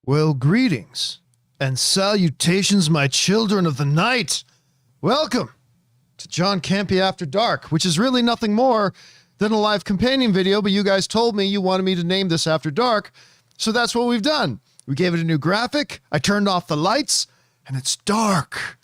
Well, greetings and salutations, my children of the night. Welcome to John Campea After Dark, which is really nothing more than a live companion video, but you guys told me you wanted me to name this After Dark, so that's what we've done. We gave it a new graphic, I turned off the lights, and it's dark.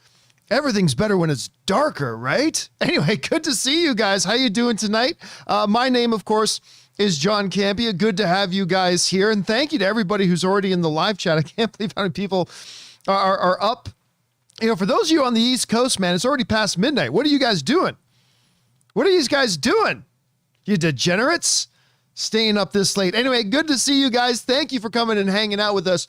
Everything's better when it's darker, right? Anyway, good to see you guys. How you doing tonight? My name, of course, is John Campea. Good to have you guys here. And thank you to everybody who's already in the live chat. I can't believe how many people are up. You know, for those of you on the East Coast, man, it's already past midnight. What are you guys doing? What are these guys doing? You degenerates staying up this late. Anyway, good to see you guys. Thank you for coming and hanging out with us.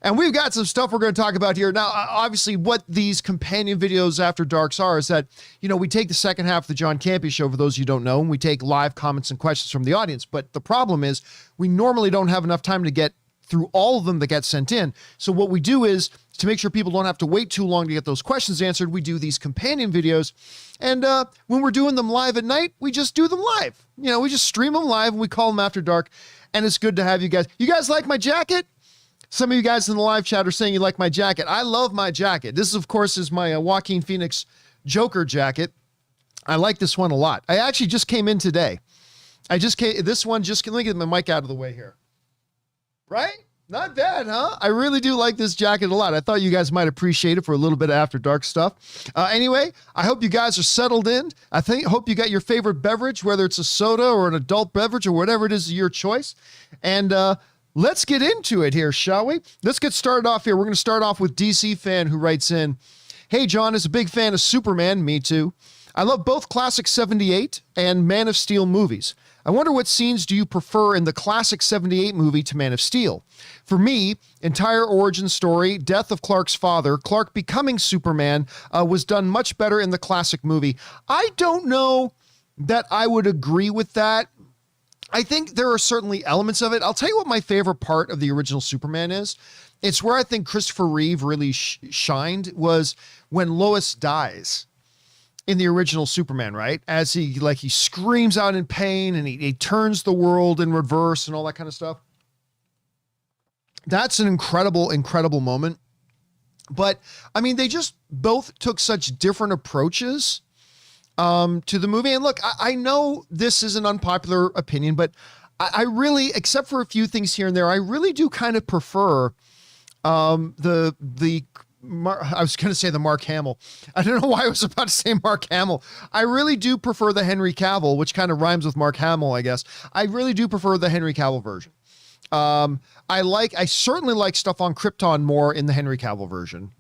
And we've got some stuff we're going to talk about here. Now, obviously, what these companion videos after darks are is that, you know, we take the second half of the John Campea Show, for those of you who don't know, and we take live comments and questions from the audience. But the problem is we normally don't have enough time to get through all of them that get sent in. So what we do is, to make sure people don't have to wait too long to get those questions answered, we do these companion videos. And when we're doing them live at night, we just do them live. You know, we just stream them live and we call them After Dark. And it's good to have you guys. You guys like my jacket? Some of you guys in the live chat are saying you like my jacket. I love my jacket. This, of course, is my Joaquin Phoenix Joker jacket. I like this one a lot. I actually just came in today. Let me get my mic out of the way here. Right? Not bad, huh? I really do like this jacket a lot. I thought you guys might appreciate it for a little bit of After Dark stuff. Anyway, I hope you guys are settled in. Hope you got your favorite beverage, whether it's a soda or an adult beverage or whatever it is, your choice. And let's get into it here, shall we? Let's get started off here. We're going to start off with DC Fan, who writes in, "Hey, John is a big fan of Superman. Me too. I love both classic 78 and Man of Steel movies. I wonder what scenes do you prefer in the classic 78 movie to Man of Steel? For me, entire origin story, death of Clark's father, Clark becoming Superman, was done much better in the classic movie." I don't know that I would agree with that. I think there are certainly elements of it. I'll tell you what my favorite part of the original Superman is. It's where I think Christopher Reeve really shined, was when Lois dies in the original Superman, right? As he screams out in pain and he turns the world in reverse and all that kind of stuff. That's an incredible, incredible moment. But I mean, they just both took such different approaches to the movie. And look, I know this is an unpopular opinion, but I really, except for a few things here and there, I really do kind of prefer I was going to say the Mark Hamill. I don't know why I was about to say Mark Hamill. I really do prefer the Henry Cavill, which kind of rhymes with Mark Hamill, I guess. I really do prefer the Henry Cavill version. I certainly like stuff on Krypton more in the Henry Cavill version.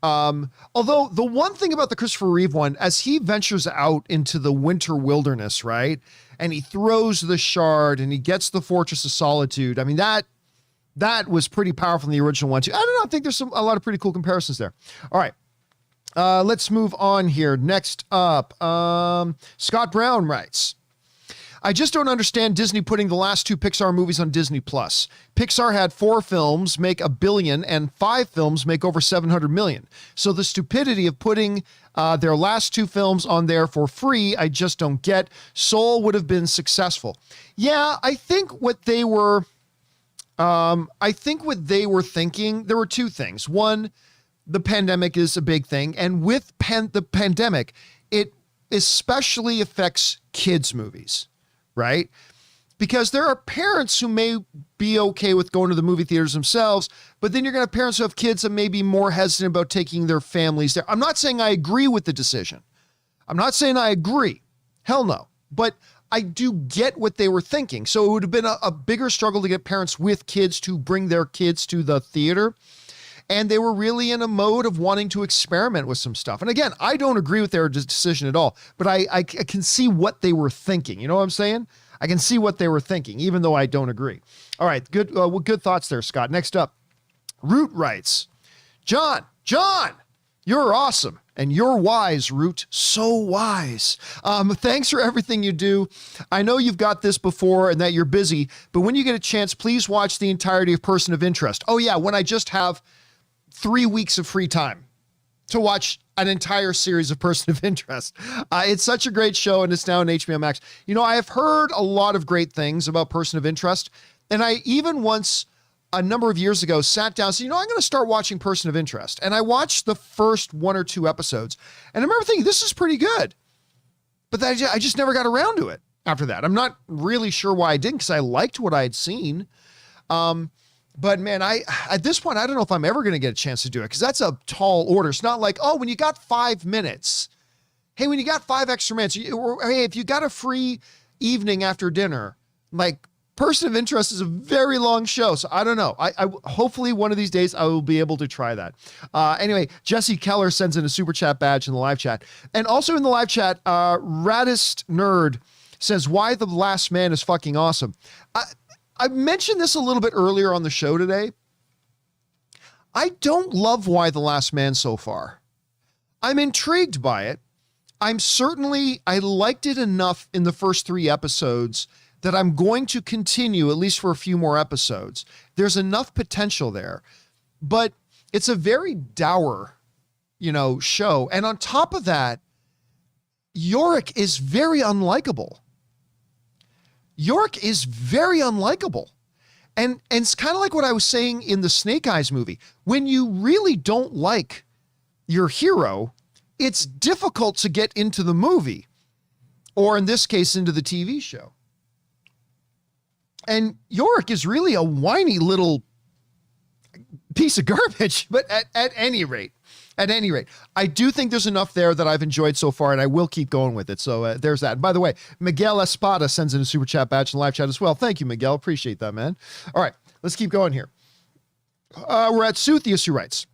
Although the one thing about the Christopher Reeve one, as he ventures out into the winter wilderness, right? And he throws the shard and he gets the Fortress of Solitude. I mean, that was pretty powerful in the original one too. I don't know. I think there's a lot of pretty cool comparisons there. All right. Let's move on here. Next up, Scott Brown writes, "I just don't understand Disney putting the last two Pixar movies on Disney Plus. Pixar had 4 films make $1 billion and 5 films make over $700 million. So the stupidity of putting their last 2 films on there for free, I just don't get. Soul would have been successful." Yeah, I think what they were thinking, there were 2 things. One, the pandemic is a big thing. And with the pandemic, it especially affects kids' movies, right? Because there are parents who may be okay with going to the movie theaters themselves, but then you're going to have parents who have kids that may be more hesitant about taking their families there. I'm not saying I agree with the decision. I'm not saying I agree. Hell no. But I do get what they were thinking. So it would have been a bigger struggle to get parents with kids to bring their kids to the theater. And they were really in a mode of wanting to experiment with some stuff. And again, I don't agree with their decision at all, but I can see what they were thinking. You know what I'm saying? I can see what they were thinking, even though I don't agree. All right. Good thoughts there, Scott. Next up, Root writes, John, you're awesome. And you're wise, Root. So wise. Thanks for everything you do. I know you've got this before and that you're busy, but when you get a chance, please watch the entirety of Person of Interest. Oh yeah, when I just have 3 weeks of free time to watch an entire series of Person of Interest. It's such a great show, and it's now on HBO Max. You know, I have heard a lot of great things about Person of Interest, and I even once a number of years ago, sat down and said, I'm going to start watching Person of Interest. And I watched the first 1 or 2 episodes. And I remember thinking, this is pretty good. But I just never got around to it after that. I'm not really sure why I didn't, because I liked what I had seen. But man, at this point, I don't know if I'm ever going to get a chance to do it, because that's a tall order. It's not like, oh, when you got 5 minutes, hey, when you got 5 extra minutes, or hey, if you got a free evening after dinner, like Person of Interest is a very long show. So I don't know. I hopefully one of these days I will be able to try that. Anyway, Jesse Keller sends in a super chat badge in the live chat. And also in the live chat, Raddest Nerd says, why the Last Man is fucking awesome. I mentioned this a little bit earlier on the show today. I don't love Why the Last Man so far. I'm intrigued by it. I liked it enough in the first 3 episodes that I'm going to continue at least for a few more episodes. There's enough potential there, but it's a very dour, show. And on top of that, Yorick is very unlikable. And it's kind of like what I was saying in the Snake Eyes movie. When you really don't like your hero, it's difficult to get into the movie, or in this case, into the TV show. And Yorick is really a whiny little piece of garbage, but at any rate, I do think there's enough there that I've enjoyed so far, and I will keep going with it. So there's that. And by the way, Miguel Espada sends in a super chat badge in the live chat as well. Thank you, Miguel. Appreciate that, man. All right, let's keep going here. We're at Suthius, who writes,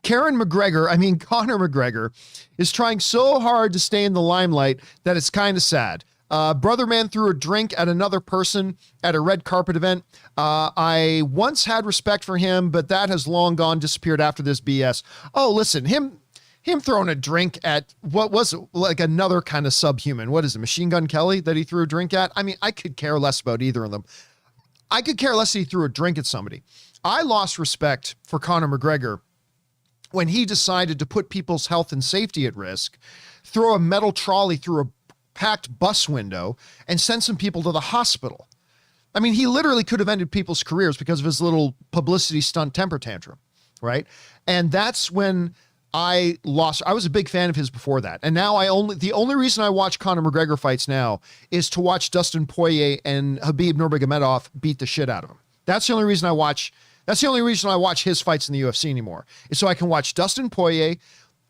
Conor McGregor is trying so hard to stay in the limelight that it's kind of sad. Brother man threw a drink at another person at a red carpet event. I once had respect for him, but that has long gone, disappeared after this BS. Oh, listen, him throwing a drink at what was like another kind of subhuman. What is it, Machine Gun Kelly that he threw a drink at? I mean, I could care less about either of them. I could care less if he threw a drink at somebody. I lost respect for Conor McGregor when he decided to put people's health and safety at risk, throw a metal trolley through a packed bus window, and send some people to the hospital. I mean, he literally could have ended people's careers because of his little publicity stunt temper tantrum, right? And that's when I was a big fan of his before that. And now the only reason I watch Conor McGregor fights now is to watch Dustin Poirier and Khabib Nurmagomedov beat the shit out of him. That's the only reason I watch his fights in the UFC anymore, is so I can watch Dustin Poirier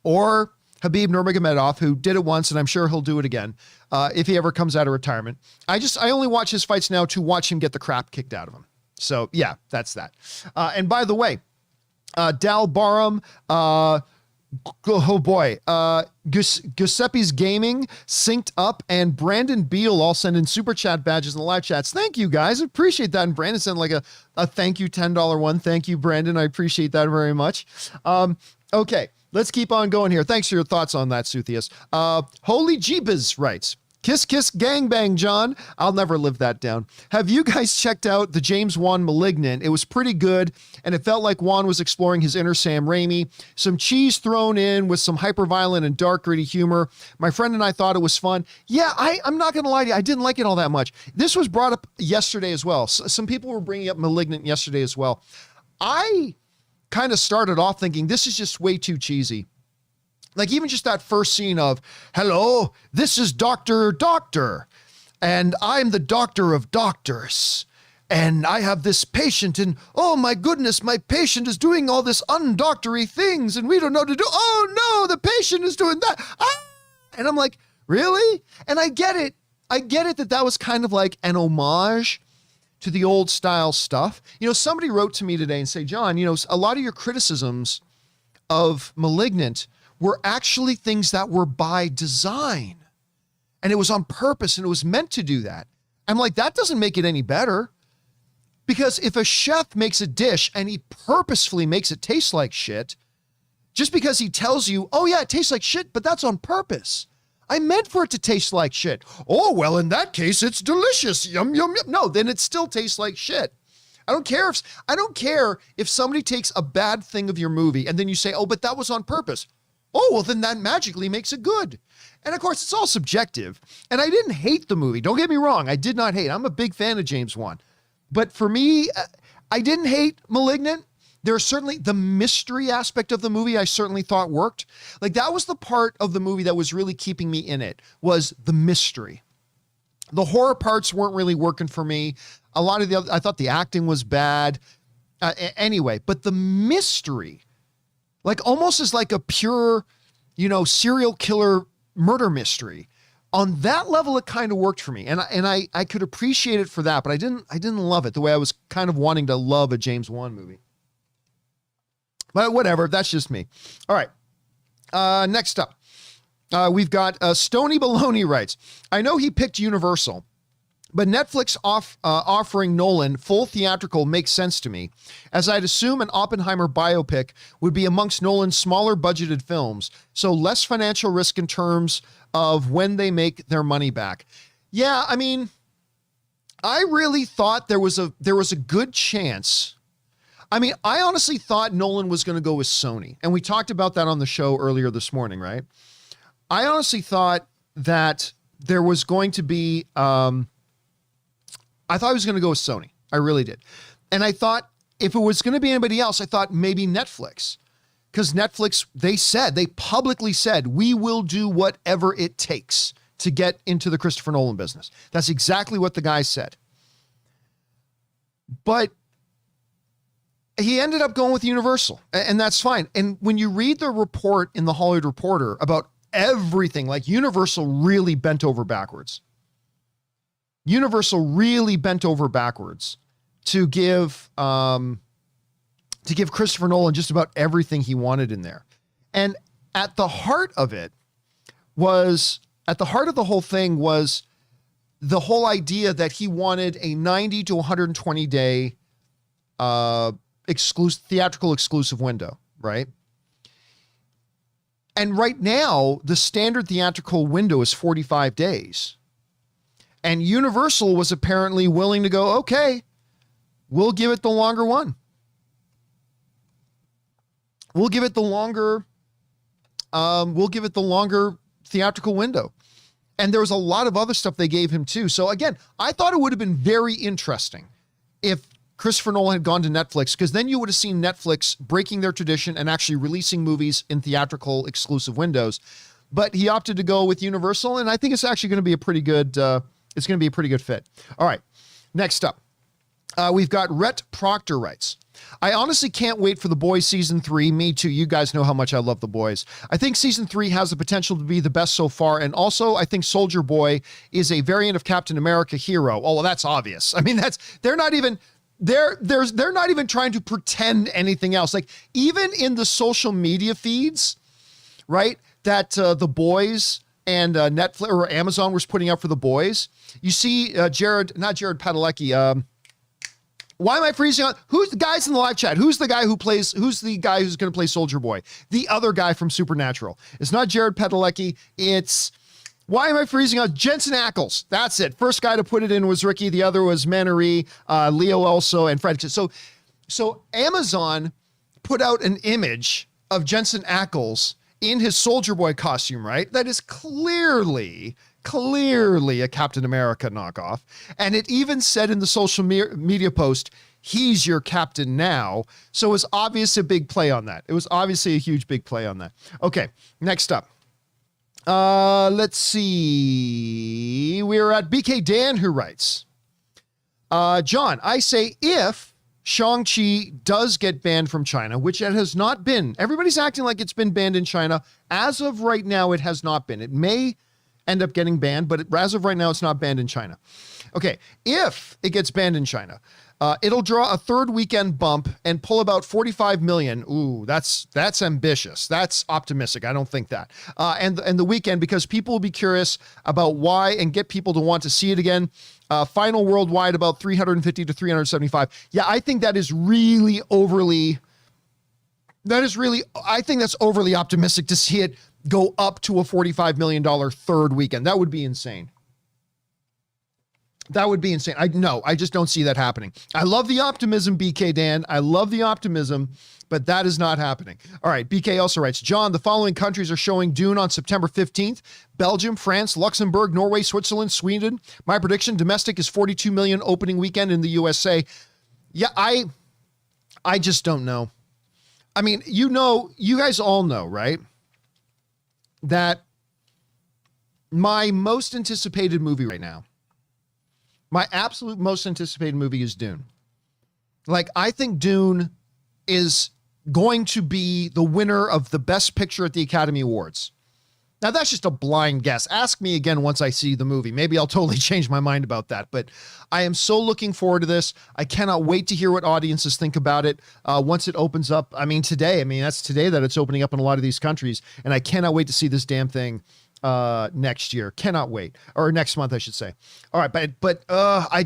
or Khabib Nurmagomedov, who did it once, and I'm sure he'll do it again if he ever comes out of retirement. I only watch his fights now to watch him get the crap kicked out of him. So yeah, that's that. And by the way, Dal Barham, Giuseppe's Gaming, Synced Up, and Brandon Beal all send in super chat badges in the live chats. Thank you, guys. I appreciate that. And Brandon sent like a thank you $10 one. Thank you, Brandon. I appreciate that very much. Okay. Let's keep on going here. Thanks for your thoughts on that, Suthius. Holy Jeebas writes, kiss, kiss, gangbang, John. I'll never live that down. Have you guys checked out the James Wan Malignant? It was pretty good, and it felt like Wan was exploring his inner Sam Raimi. Some cheese thrown in with some hyper-violent and dark, gritty humor. My friend and I thought it was fun. Yeah, I'm not going to lie to you. I didn't like it all that much. This was brought up yesterday as well. Some people were bringing up Malignant yesterday as well. I kind of started off thinking this is just way too cheesy. Like even just that first scene of, hello, this is Dr. Doctor, and I'm the doctor of doctors, and I have this patient, and oh my goodness, my patient is doing all this undoctory things, and we don't know what to do. Oh no, the patient is doing that. Ah! And I'm like, really? And I get it that was kind of like an homage to the old style stuff. Somebody wrote to me today and say, John, a lot of your criticisms of Malignant were actually things that were by design, and it was on purpose, and it was meant to do that. I'm like, that doesn't make it any better, because if a chef makes a dish and he purposefully makes it taste like shit, just because he tells you, oh yeah, it tastes like shit, but that's on purpose. I meant for it to taste like shit. Oh, well, in that case, it's delicious. Yum, yum, yum. No, then it still tastes like shit. I don't care if somebody takes a bad thing of your movie and then you say, oh, but that was on purpose. Oh, well, then that magically makes it good. And of course, it's all subjective. And I didn't hate the movie. Don't get me wrong. I did not hate. I'm a big fan of James Wan. But for me, I didn't hate Malignant. There's certainly the mystery aspect of the movie I certainly thought worked. Like that was the part of the movie that was really keeping me in it, was the mystery. The horror parts weren't really working for me. A lot of the other, I thought the acting was bad. Anyway, but the mystery, like almost as like a pure, serial killer murder mystery. On that level, it kind of worked for me. And I could appreciate it for that, but I didn't love it the way I was kind of wanting to love a James Wan movie. But whatever, that's just me. All right. Next up, we've got Stony Baloney writes, I know he picked Universal, but Netflix offering Nolan full theatrical makes sense to me, as I'd assume an Oppenheimer biopic would be amongst Nolan's smaller budgeted films, so less financial risk in terms of when they make their money back. Yeah, I mean, I really thought there was a good chance. I mean, I honestly thought Nolan was going to go with Sony, and we talked about that on the show earlier this morning, right? I honestly thought that there was going to be, I thought I was going to go with Sony. I really did. And I thought if it was going to be anybody else, I thought maybe Netflix, because Netflix, they publicly said, we will do whatever it takes to get into the Christopher Nolan business. That's exactly what the guy said. But he ended up going with Universal, and that's fine. And when you read the report in the Hollywood Reporter about everything, like Universal really bent over backwards. Universal really bent over backwards to give Christopher Nolan just about everything he wanted in there. And at the heart of the whole thing was the whole idea that he wanted a 90 to 120 day theatrical exclusive window, right? And right now, the standard theatrical window is 45 days. And Universal was apparently willing to go, okay, we'll give it the longer one. We'll give it the longer theatrical window. And there was a lot of other stuff they gave him too. So again, I thought it would have been very interesting if Christopher Nolan had gone to Netflix, because then you would have seen Netflix breaking their tradition and actually releasing movies in theatrical exclusive windows. But he opted to go with Universal, and I think it's actually going to be a pretty good, fit. All right, next up, we've got Rhett Proctor writes, I honestly can't wait for The Boys season 3. Me too. You guys know how much I love The Boys. I think season 3 has the potential to be the best so far. And also I think Soldier Boy is a variant of Captain America hero. Oh, well, that's obvious. I mean, they're not even trying to pretend anything else. Like even in the social media feeds, right? That The Boys and Netflix or Amazon was putting out for The Boys. You see not Jared Padalecki, why am I freezing on? Who's the guys in the live chat? Who's the guy who's going to play Soldier Boy? The other guy from Supernatural. It's not Jared Padalecki. It's, why am I freezing on? Jensen Ackles. That's it. First guy to put it in was Ricky. The other was Manary, Leo also, and Fred. So Amazon put out an image of Jensen Ackles in his Soldier Boy costume, right? That is clearly a Captain America knockoff. And it even said in the social media post, he's your captain now. So it was obvious a big play on that. It was obviously a huge big play on that. Okay, next up. Let's see. We're at BK Dan, who writes, John, I say if Shang-Chi does get banned from China, which it has not been. Everybody's acting like it's been banned in China. As of right now, it has not been. It may end up getting banned, but as of right now, it's not banned in China. Okay, if it gets banned in China, it'll draw a third weekend bump and pull about 45 million. Ooh, that's ambitious. That's optimistic. I don't think that. And the weekend, because people will be curious about why and get people to want to see it again. Final worldwide, about 350 to 375. Yeah, I think that is really I think that's overly optimistic to see it go up to a $45 million third weekend. That would be insane. That would be insane. I just don't see that happening. I love the optimism, BK Dan. I love the optimism, but that is not happening. All right. BK also writes, John, the following countries are showing Dune on September 15th. Belgium, France, Luxembourg, Norway, Switzerland, Sweden. My prediction, domestic is 42 million opening weekend in the USA. Yeah, I just don't know. I mean, you guys all know, right? That my most anticipated movie right now, my absolute most anticipated movie is Dune. Like, I think Dune is going to be the winner of the Best Picture at the Academy Awards. Now, that's just a blind guess. Ask me again once I see the movie. Maybe I'll totally change my mind about that. But I am so looking forward to this. I cannot wait to hear what audiences think about it once it opens up. I mean, today. I mean, that's today that it's opening up in a lot of these countries. And I cannot wait to see this damn thing next year. Cannot wait. Or next month, I should say. All right. But I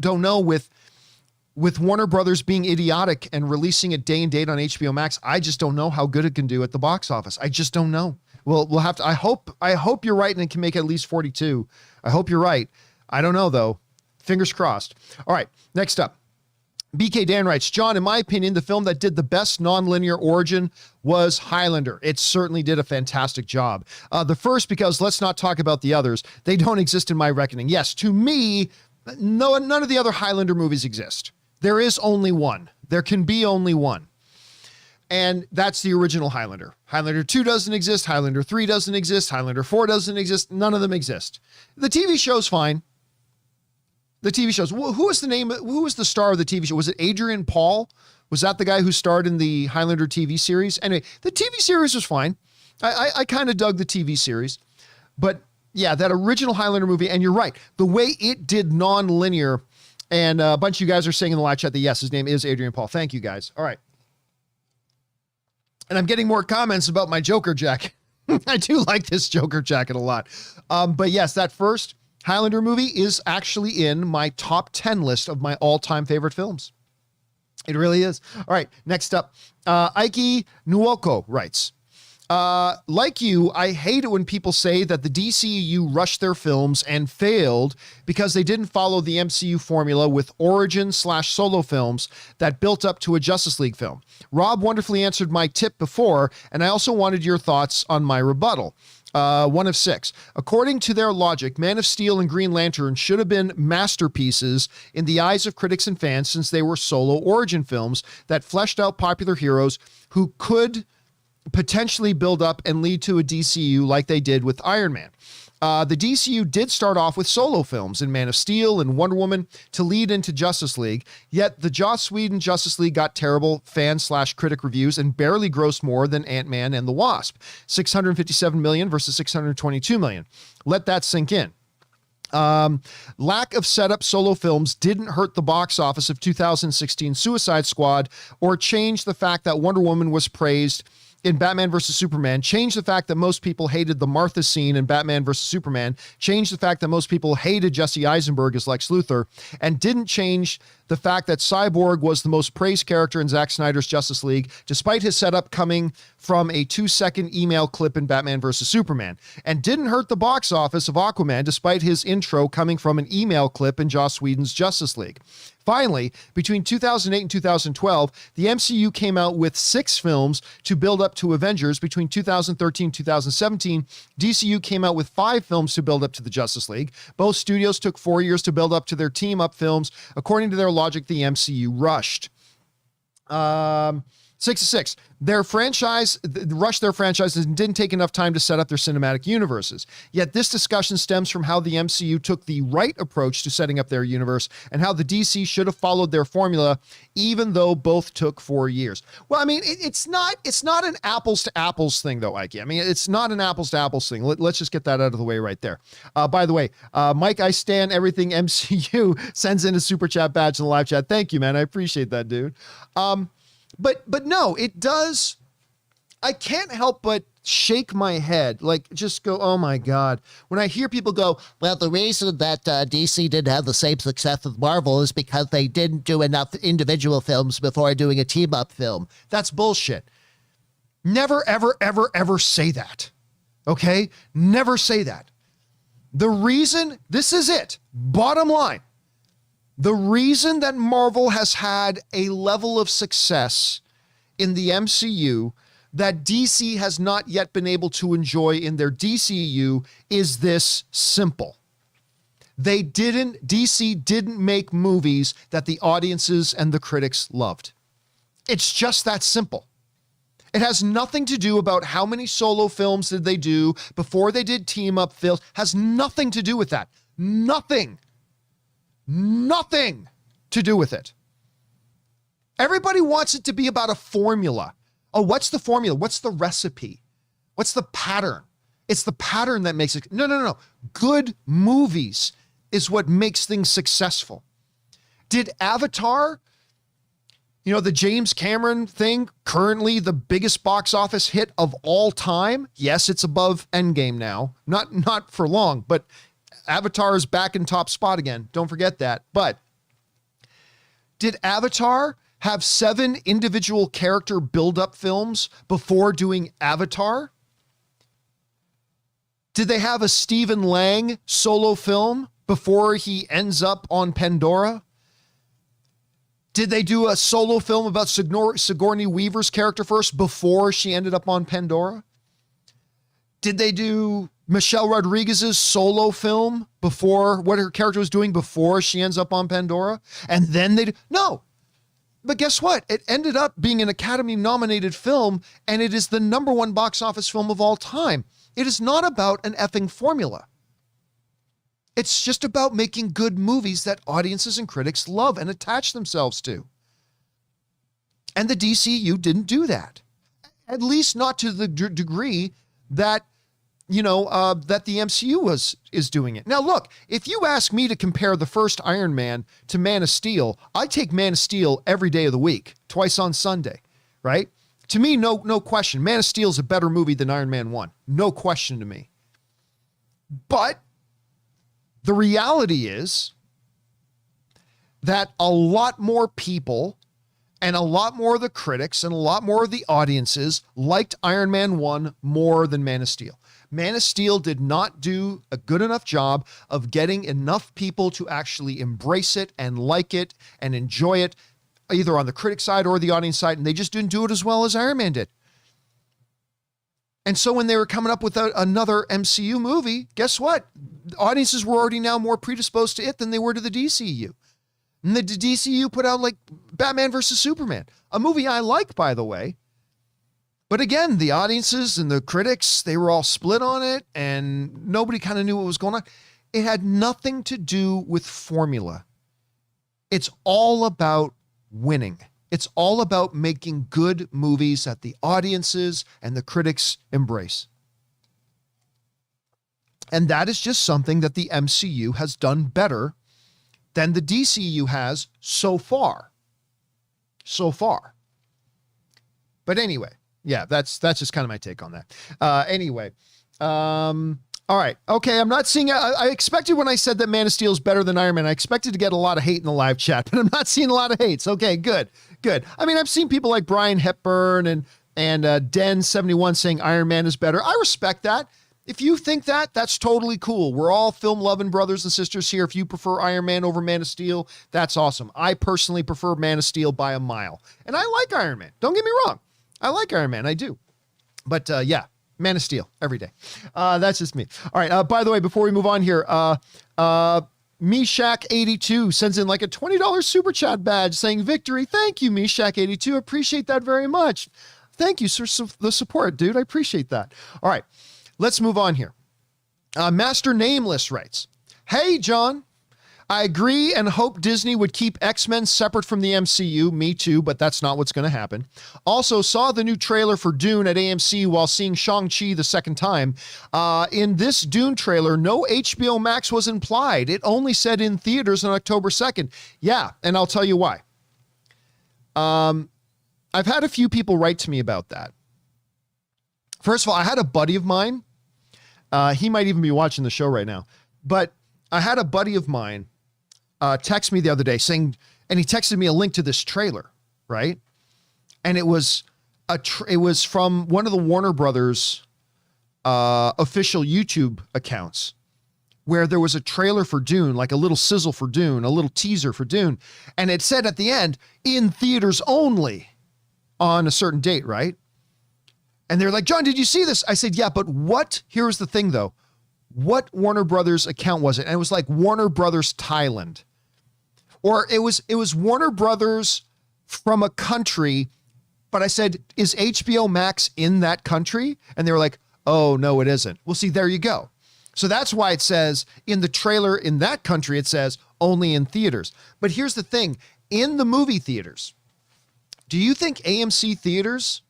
don't know with Warner Brothers being idiotic and releasing it day and date on HBO Max. I just don't know how good it can do at the box office. I just don't know. We'll have to, I hope you're right and it can make at least 42. I hope you're right. I don't know though. Fingers crossed. All right. Next up, BK Dan writes, John, in my opinion, the film that did the best nonlinear origin was Highlander. It certainly did a fantastic job. The first, because let's not talk about the others. They don't exist in my reckoning. Yes, to me, none of the other Highlander movies exist. There is only one. There can be only one. And that's the original Highlander. Highlander 2 doesn't exist. Highlander 3 doesn't exist. Highlander 4 doesn't exist. None of them exist. The TV show's fine. The TV shows. Who was the star of the TV show? Was it Adrian Paul? Was that the guy who starred in the Highlander TV series? Anyway, the TV series was fine. I kind of dug the TV series. But yeah, that original Highlander movie, and you're right. The way it did non-linear, and a bunch of you guys are saying in the live chat that yes, his name is Adrian Paul. Thank you guys. All right. And I'm getting more comments about my Joker jacket. I do like this Joker jacket a lot. But yes, that first Highlander movie is actually in my top 10 list of my all-time favorite films. It really is. All right, next up, Ike Nuoko writes, like you, I hate it when people say that the DCU rushed their films and failed because they didn't follow the MCU formula with origin/solo films that built up to a Justice League film. Rob wonderfully answered my tip before, and I also wanted your thoughts on my rebuttal. 1 of 6. According to their logic, Man of Steel and Green Lantern should have been masterpieces in the eyes of critics and fans since they were solo origin films that fleshed out popular heroes who could potentially build up and lead to a DCU like they did with Iron Man. The DCU did start off with solo films in Man of Steel and Wonder Woman to lead into Justice League, yet the Joss Whedon Justice League got terrible fan/critic reviews and barely grossed more than Ant-Man and the Wasp, $657 million versus $622 million. Let that sink in. Lack of setup solo films didn't hurt the box office of 2016 Suicide Squad or change the fact that Wonder Woman was praised in Batman vs. Superman, changed the fact that most people hated the Martha scene in Batman vs. Superman, changed the fact that most people hated Jesse Eisenberg as Lex Luthor, and didn't change the fact that Cyborg was the most praised character in Zack Snyder's Justice League, despite his setup coming from a 2-second email clip in Batman vs. Superman, and didn't hurt the box office of Aquaman, despite his intro coming from an email clip in Joss Whedon's Justice League. Finally, between 2008 and 2012, the MCU came out with 6 films to build up to Avengers. Between 2013 and 2017, DCU came out with 5 films to build up to the Justice League. Both studios took 4 years to build up to their team-up films. According to their logic, the MCU rushed. 6 of 6. Rushed their franchises and didn't take enough time to set up their cinematic universes. Yet this discussion stems from how the MCU took the right approach to setting up their universe and how the DC should have followed their formula, even though both took 4 years. Well, I mean, it's not an apples to apples thing though, Ike. I mean, it's not an apples to apples thing. Let's just get that out of the way right there. By the way, Mike, I stand everything MCU sends in a super chat badge in the live chat. Thank you, man. I appreciate that, dude. But no, it does. I can't help but shake my head, like just go, oh my God. When I hear people go, well, the reason that DC didn't have the same success with Marvel is because they didn't do enough individual films before doing a team-up film. That's bullshit. Never, ever, ever, ever say that. Okay? Never say that. The reason, this is it, bottom line. The reason that Marvel has had a level of success in the MCU that DC has not yet been able to enjoy in their DCU is this simple. DC didn't make movies that the audiences and the critics loved. It's just that simple. It has nothing to do about how many solo films did they do before they did team up films. Has nothing to do with that. Nothing to do with it. Everybody wants it to be about a formula. Oh, what's the formula? What's the recipe? What's the pattern? It's the pattern that makes it. No. Good movies is what makes things successful. Did Avatar, the James Cameron thing, currently the biggest box office hit of all time? Yes, it's above Endgame now. Not for long, but Avatar is back in top spot again. Don't forget that. But did Avatar have 7 individual character build-up films before doing Avatar? Did they have a Stephen Lang solo film before he ends up on Pandora? Did they do a solo film about Sigourney Weaver's character first before she ended up on Pandora? Did they do Michelle Rodriguez's solo film before what her character was doing before she ends up on Pandora? And then no. But guess what? It ended up being an Academy-nominated film, and it is the #1 box office film of all time. It is not about an effing formula. It's just about making good movies that audiences and critics love and attach themselves to. And the DCU didn't do that. At least not to the degree that, that the MCU is doing it. Now, look, if you ask me to compare the first Iron Man to Man of Steel, I take Man of Steel every day of the week, twice on Sunday, right? To me, no question. Man of Steel is a better movie than Iron Man 1. No question to me. But the reality is that a lot more people and a lot more of the critics and a lot more of the audiences liked Iron Man 1 more than Man of Steel. Man of Steel did not do a good enough job of getting enough people to actually embrace it and like it and enjoy it, either on the critic side or the audience side, and they just didn't do it as well as Iron Man did. And so when they were coming up with another MCU movie, guess what? Audiences were already now more predisposed to it than they were to the DCU. And the DCU put out like Batman versus Superman, a movie I like, by the way. But again, the audiences and the critics, they were all split on it, and nobody kind of knew what was going on. It had nothing to do with formula. It's all about winning. It's all about making good movies that the audiences and the critics embrace. And that is just something that the MCU has done better than the DCU has so far. But anyway, yeah, that's just kind of my take on that. Anyway, all right. Okay. I'm not seeing, I expected when I said that Man of Steel is better than Iron Man, I expected to get a lot of hate in the live chat, but I'm not seeing a lot of hates. Okay, good. I mean, I've seen people like Brian Hepburn and Den71 saying Iron Man is better. I respect that. If you think that, that's totally cool. We're all film loving brothers and sisters here. If you prefer Iron Man over Man of Steel, that's awesome. I personally prefer Man of Steel by a mile. And I like Iron Man. Don't get me wrong. I like Iron Man. I do. But yeah. Man of Steel every day. That's just me. All right. By the way, before we move on here, Meshach82 sends in like a $20 super chat badge saying victory. Thank you, Meshach82. Appreciate that very much. Thank you for the support, dude. I appreciate that. All right. Let's move on here. Master Nameless writes, hey, John. I agree and hope Disney would keep X-Men separate from the MCU. Me too, but that's not what's going to happen. Also saw the new trailer for Dune at AMC while seeing Shang-Chi the second time. In this Dune trailer, no HBO Max was implied. It only said in theaters on October 2nd. Yeah, and I'll tell you why. I've had a few people write to me about that. First of all, I had a buddy of mine. He might even be watching the show right now. But I had a buddy of mine text me the other day saying, and he texted me a link to this trailer, right? And it was from one of the Warner Brothers official YouTube accounts where there was a trailer for Dune, like a little sizzle for Dune, a little teaser for Dune. And it said at the end, in theaters only on a certain date, right? And they're like, John, did you see this? I said, yeah, but what? Here's the thing though. What Warner Brothers account was it? And it was like Warner Brothers Thailand. Or it was Warner Brothers from a country But I said, is HBO Max in that country? And they were like, oh, no, it isn't. Well, see, there you go. So that's why it says in the trailer in that country, it says only in theaters. But here's the thing. In the movie theaters, do you think AMC Theaters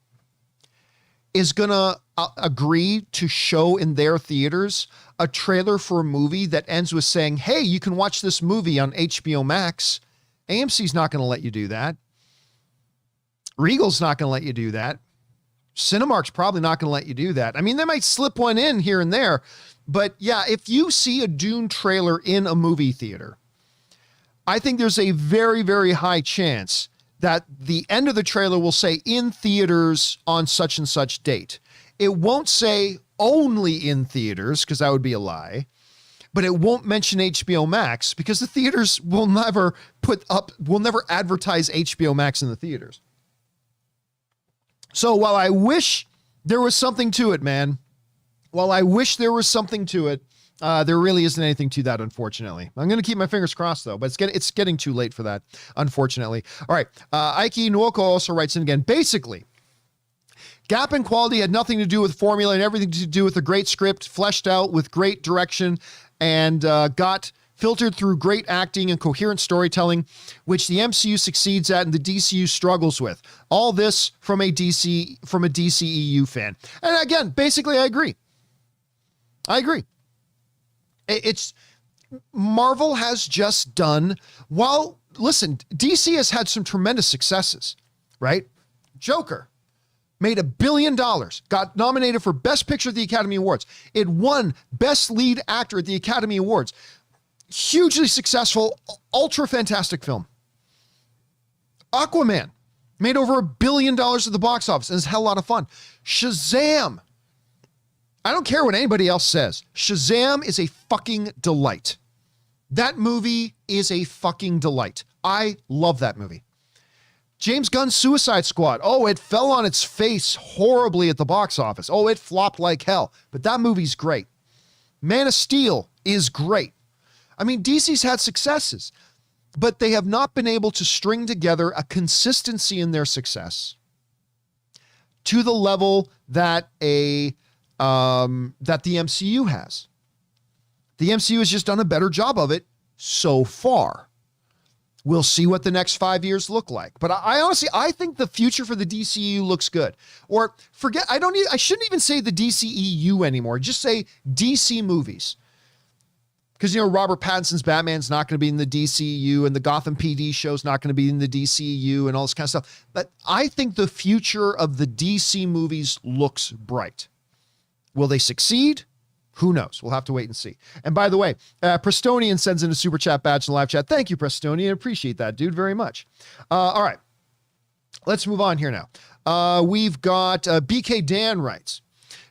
is going to agree to show in their theaters a trailer for a movie that ends with saying, hey, you can watch this movie on HBO Max? AMC's not going to let you do that. Regal's not going to let you do that. Cinemark's probably not going to let you do that. I mean, they might slip one in here and there, but yeah, if you see a Dune trailer in a movie theater, I think there's a very, very high chance that the end of the trailer will say in theaters on such and such date. It won't say only in theaters, because that would be a lie, but it won't mention HBO Max because the theaters will never advertise HBO Max in the theaters. So while I wish there was something to it, man, there really isn't anything to that, unfortunately. I'm going to keep my fingers crossed, though, but it's getting too late for that, unfortunately. All right. Ike Nwoko also writes in again. Basically, gap in quality had nothing to do with formula and everything to do with a great script, fleshed out with great direction, and got filtered through great acting and coherent storytelling, which the MCU succeeds at and the DCU struggles with. All this from a DCEU fan. And again, basically, I agree. It's Marvel has just done, listen, DC has had some tremendous successes, right? Joker made $1 billion, got nominated for Best Picture at the Academy Awards. It won Best Lead Actor at the Academy Awards. Hugely successful, ultra fantastic film. Aquaman made over $1 billion at the box office and is a hell of a lot of fun. Shazam. I don't care what anybody else says. Shazam is a fucking delight. That movie is a fucking delight. I love that movie. James Gunn's Suicide Squad. Oh, it fell on its face horribly at the box office. Oh, it flopped like hell. But that movie's great. Man of Steel is great. I mean, DC's had successes, but they have not been able to string together a consistency in their success to the level that that the MCU has. The MCU has just done a better job of it so far. We'll see what the next 5 years look like. But I honestly think the future for the DCU looks good. Or I shouldn't even say the DCEU anymore. Just say DC movies. Because, Robert Pattinson's Batman's not going to be in the DCEU and the Gotham PD show's not going to be in the DCEU and all this kind of stuff. But I think the future of the DC movies looks bright. Will they succeed? Who knows? We'll have to wait and see. And by the way, Prestonian sends in a super chat badge in the live chat. Thank you, Prestonian. Appreciate that, dude, very much. All right. Let's move on here now. We've got BK Dan writes,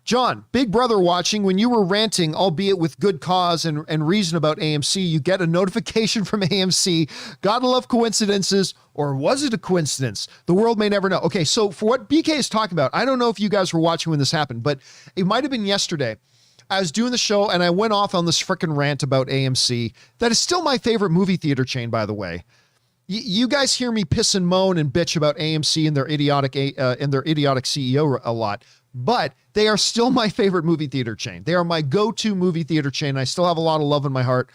John, Big Brother watching, when you were ranting, albeit with good cause and reason about AMC, you get a notification from AMC. Gotta love coincidences, or was it a coincidence? The world may never know. Okay, so for what BK is talking about, I don't know if you guys were watching when this happened, but it might have been yesterday. I was doing the show and I went off on this frickin' rant about AMC. That is still my favorite movie theater chain, by the way. You guys hear me piss and moan and bitch about AMC and their idiotic CEO a lot, but they are still my favorite movie theater chain. They are my go-to movie theater chain. I still have a lot of love in my heart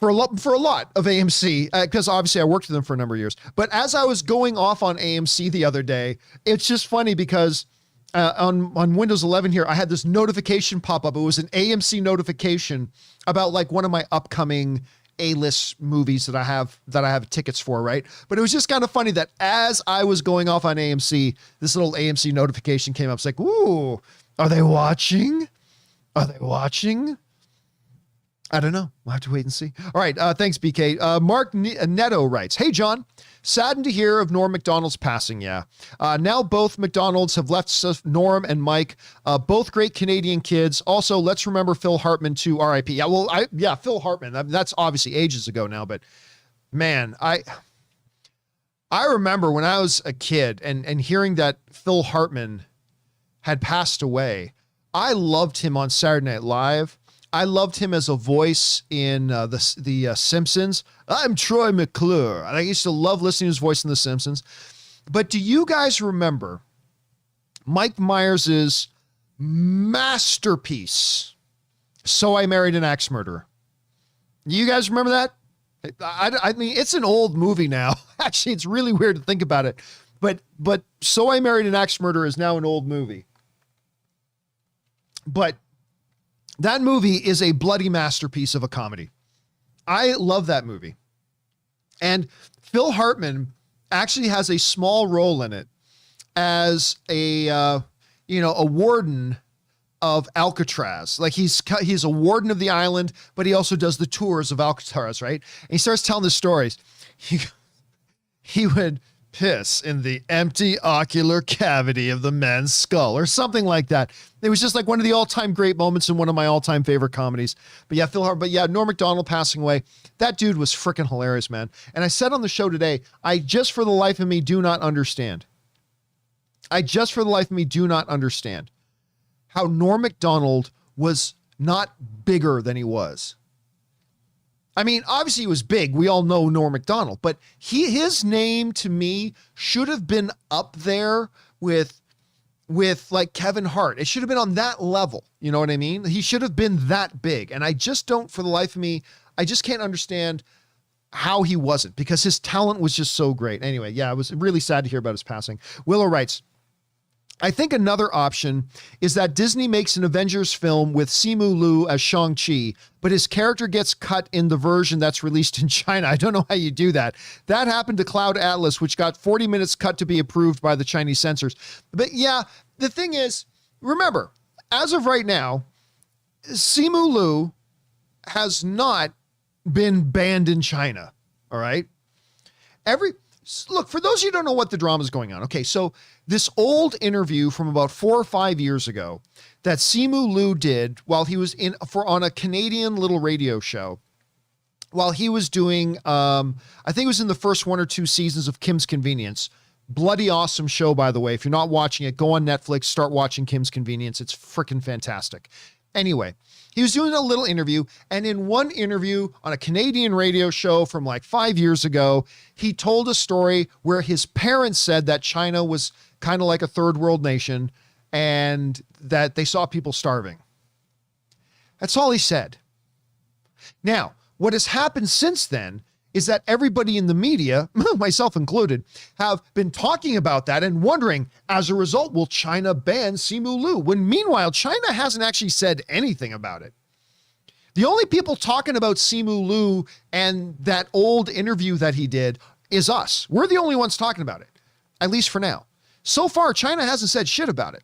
for a lot of AMC, because obviously I worked with them for a number of years. But as I was going off on AMC the other day, it's just funny because on Windows 11 here, I had this notification pop up. It was an AMC notification about like one of my upcoming A-list movies that I have tickets for, right? But it was just kind of funny that as I was going off on AMC, this little AMC notification came up. It's like, ooh, are they watching? Are they watching? I don't know. We'll have to wait and see. All right. Thanks, BK. Mark Netto writes, hey, John, saddened to hear of Norm Mcdonald's passing. Yeah. Now both McDonald's have left Norm and Mike, both great Canadian kids. Also, let's remember Phil Hartman too. RIP. Yeah. Well, Phil Hartman, that's obviously ages ago now, but man, I remember when I was a kid and hearing that Phil Hartman had passed away. I loved him on Saturday Night Live. I loved him as a voice in the Simpsons. I'm Troy McClure. I used to love listening to his voice in The Simpsons. But do you guys remember Mike Myers' masterpiece, So I Married an Axe Murderer? You guys remember that? I mean, it's an old movie now. Actually, it's really weird to think about it. But So I Married an Axe Murderer is now an old movie. But that movie is a bloody masterpiece of a comedy. I love that movie. And Phil Hartman actually has a small role in it as a warden of Alcatraz. Like he's a warden of the island, but he also does the tours of Alcatraz, right? And he starts telling the stories. He would piss in the empty ocular cavity of the man's skull or something like that. It was just like one of the all-time great moments in one of my all-time favorite comedies. But yeah, Norm Macdonald passing away. That dude was freaking hilarious, man. And I said on the show today, I just for the life of me do not understand how Norm Macdonald was not bigger than he was. I mean, obviously he was big. We all know Norm Macdonald, but his name to me should have been up there with like Kevin Hart. It should have been on that level. You know what I mean? He should have been that big. And I just don't, for the life of me, I just can't understand how he wasn't, because his talent was just so great. Anyway, yeah, I was really sad to hear about his passing. Willow writes, I think another option is that Disney makes an Avengers film with Simu Liu as Shang-Chi, but his character gets cut in the version that's released in China. I don't know how you do that. That happened to Cloud Atlas, which got 40 minutes cut to be approved by the Chinese censors. But yeah, the thing is, remember, as of right now, Simu Liu has not been banned in China. All right. Look, for those of you who don't know what the drama is going on. Okay. So this old interview from about 4 or 5 years ago that Simu Liu did while he was on a Canadian little radio show, while he was doing, I think it was in the first 1 or 2 seasons of Kim's Convenience. Bloody awesome show, by the way. If you're not watching it, go on Netflix, start watching Kim's Convenience. It's freaking fantastic. Anyway, he was doing a little interview, and in one interview on a Canadian radio show from like 5 years ago, he told a story where his parents said that China was kind of like a third world nation and that they saw people starving. That's all he said. Now, what has happened since then is that everybody in the media, myself included, have been talking about that and wondering, as a result, will China ban Simu Liu? When meanwhile, China hasn't actually said anything about it. The only people talking about Simu Liu and that old interview that he did is us. We're the only ones talking about it, at least for now. So far, China hasn't said shit about it.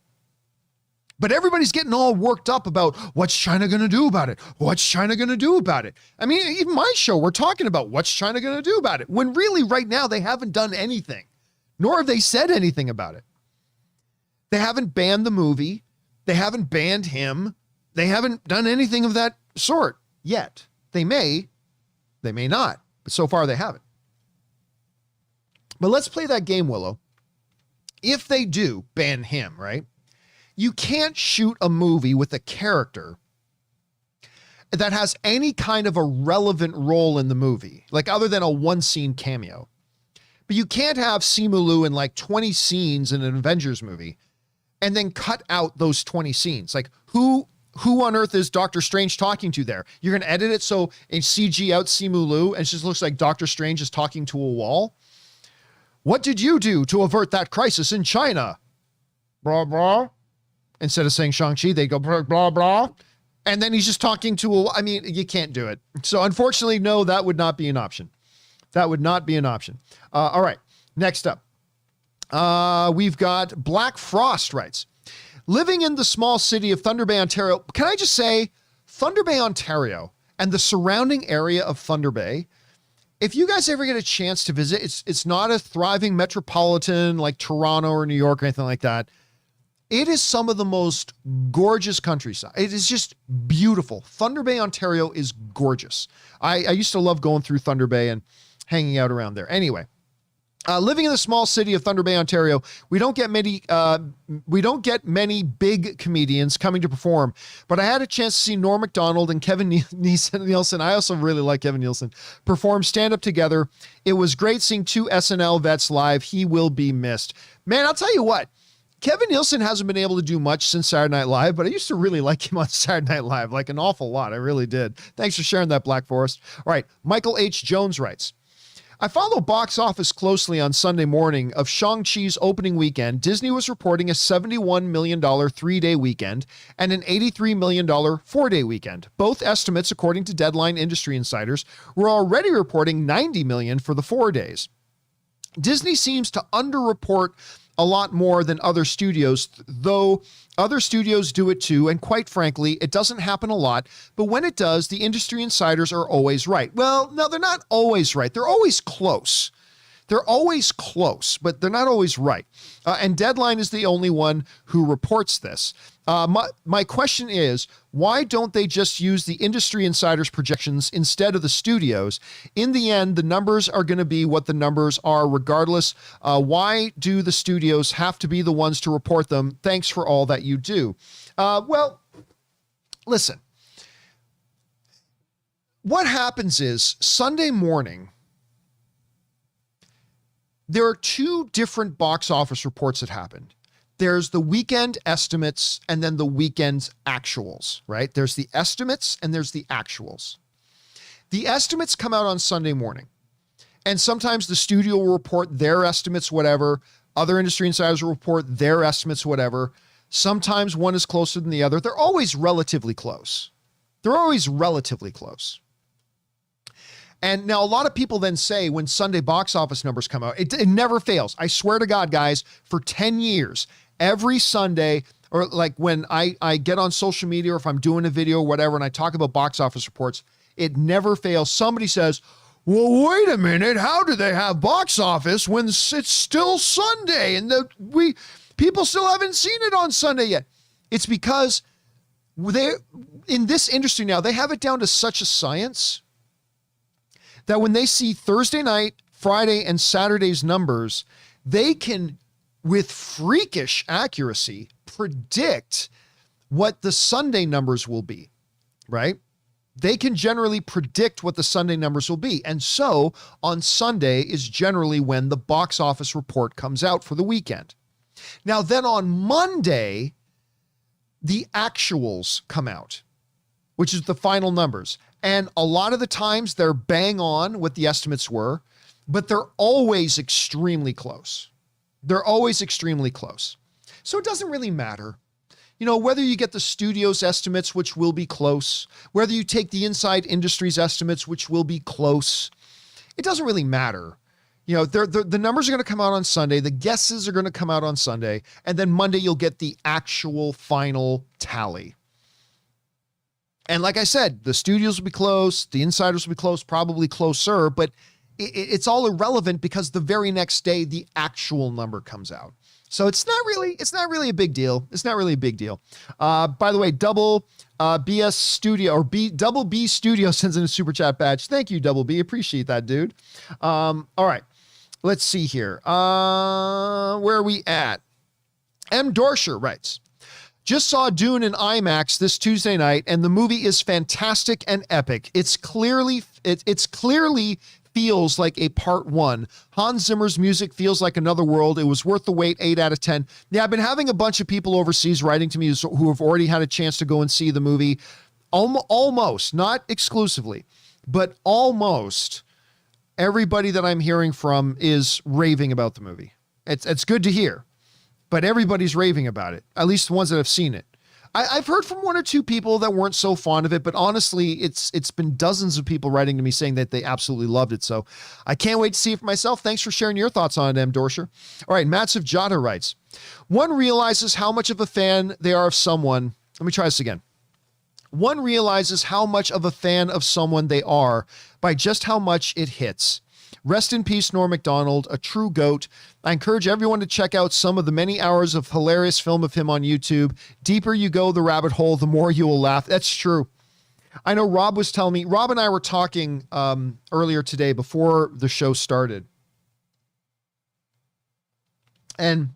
But everybody's getting all worked up about what's China going to do about it? What's China going to do about it? I mean, even my show, we're talking about what's China going to do about it? When really right now they haven't done anything, nor have they said anything about it. They haven't banned the movie. They haven't banned him. They haven't done anything of that sort yet. They may not, but so far they haven't. But let's play that game, Willow. If they do ban him, right? You can't shoot a movie with a character that has any kind of a relevant role in the movie, like other than a one scene cameo. But you can't have Simu Liu in like 20 scenes in an Avengers movie and then cut out those 20 scenes. Like who on earth is Doctor Strange talking to there? You're going to edit it so in CG out Simu Liu and it just looks like Doctor Strange is talking to a wall. What did you do to avert that crisis in China? Blah, blah. Instead of saying Shang-Chi, they go blah, blah, blah. And then he's just talking to you can't do it. So unfortunately, no, that would not be an option. That would not be an option. All right. Next up, we've got Black Frost writes, living in the small city of Thunder Bay, Ontario. Can I just say Thunder Bay, Ontario and the surrounding area of Thunder Bay, if you guys ever get a chance to visit, it's not a thriving metropolitan like Toronto or New York or anything like that. It is some of the most gorgeous countryside. It is just beautiful. Thunder Bay, Ontario is gorgeous. I used to love going through Thunder Bay and hanging out around there. Anyway, Living in the small city of Thunder Bay, Ontario, we don't get many big comedians coming to perform. But I had a chance to see Norm Macdonald and Kevin Nielsen. I also really like Kevin Nielsen perform stand up together. It was great seeing two SNL vets live. He will be missed. Man, I'll tell you what. Kevin Nielsen hasn't been able to do much since Saturday Night Live, but I used to really like him on Saturday Night Live, like an awful lot. I really did. Thanks for sharing that, Black Forest. All right, Michael H. Jones writes, I follow box office closely on Sunday morning of Shang-Chi's opening weekend. Disney was reporting a $71 million 3-day weekend and an $83 million 4-day weekend. Both estimates, according to Deadline industry insiders, were already reporting $90 million for the 4 days. Disney seems to underreport a lot more than other studios, though other studios do it too, and quite frankly, it doesn't happen a lot, but when it does, the industry insiders are always right. Well, no, they're not always right. They're always close. They're always close, but they're not always right. And Deadline is the only one who reports this. My question is, why don't they just use the industry insiders' projections instead of the studios? In the end, the numbers are going to be what the numbers are regardless. Why do the studios have to be the ones to report them? Thanks for all that you do. Well, listen. What happens is Sunday morning, there are two different box office reports that happened. There's the weekend estimates and then the weekend's actuals, right? There's the estimates and there's the actuals. The estimates come out on Sunday morning, and sometimes the studio will report their estimates, whatever. Other industry insiders will report their estimates, whatever. Sometimes one is closer than the other. They're always relatively close. They're always relatively close. And now a lot of people then say when Sunday box office numbers come out, it never fails. I swear to God, guys, for 10 years, every Sunday, or like when I get on social media or if I'm doing a video or whatever, and I talk about box office reports, it never fails. Somebody says, well, wait a minute. How do they have box office when it's still Sunday and people still haven't seen it on Sunday yet? It's because in this industry now, they have it down to such a science that when they see Thursday night, Friday, and Saturday's numbers, they can, with freakish accuracy, predict what the Sunday numbers will be, right? They can generally predict what the Sunday numbers will be. And so on Sunday is generally when the box office report comes out for the weekend. Now, then on Monday, the actuals come out, which is the final numbers. And a lot of the times they're bang on what the estimates were, but they're always extremely close. They're always extremely close. So it doesn't really matter. You know, whether you get the studio's estimates, which will be close, whether you take the inside industry's estimates, which will be close, it doesn't really matter. You know, the numbers are going to come out on Sunday. The guesses are going to come out on Sunday. And then Monday, you'll get the actual final tally. And like I said, the studios will be close, the insiders will be close, probably closer, but it's all irrelevant because the very next day, the actual number comes out. So it's not really a big deal. It's not really a big deal. By the way, Double BS Studio or Double B Studio sends in a super chat badge. Thank you, Double B. Appreciate that, dude. All right, let's see here. Where are we at? M. Dorsher writes, just saw Dune in IMAX this Tuesday night, and the movie is fantastic and epic. It's clearly feels like a part one. Hans Zimmer's music feels like another world. It was worth the wait, 8 out of 10. Yeah, I've been having a bunch of people overseas writing to me who have already had a chance to go and see the movie. Almost, not exclusively, but almost everybody that I'm hearing from is raving about the movie. It's good to hear. But everybody's raving about it, at least the ones that have seen it. I've heard from one or two people that weren't so fond of it, but honestly, it's been dozens of people writing to me saying that they absolutely loved it. So I can't wait to see it for myself. Thanks for sharing your thoughts on it, M. Dorsher. All right, Matsiv Jada writes, one realizes how much of a fan they are of someone. Let me try this again. One realizes how much of a fan of someone they are by just how much it hits. Rest in peace, Norm Macdonald, a true GOAT. I encourage everyone to check out some of the many hours of hilarious film of him on YouTube. Deeper you go the rabbit hole, the more you will laugh. That's true. I know Rob was telling me, Rob and I were talking earlier today before the show started. And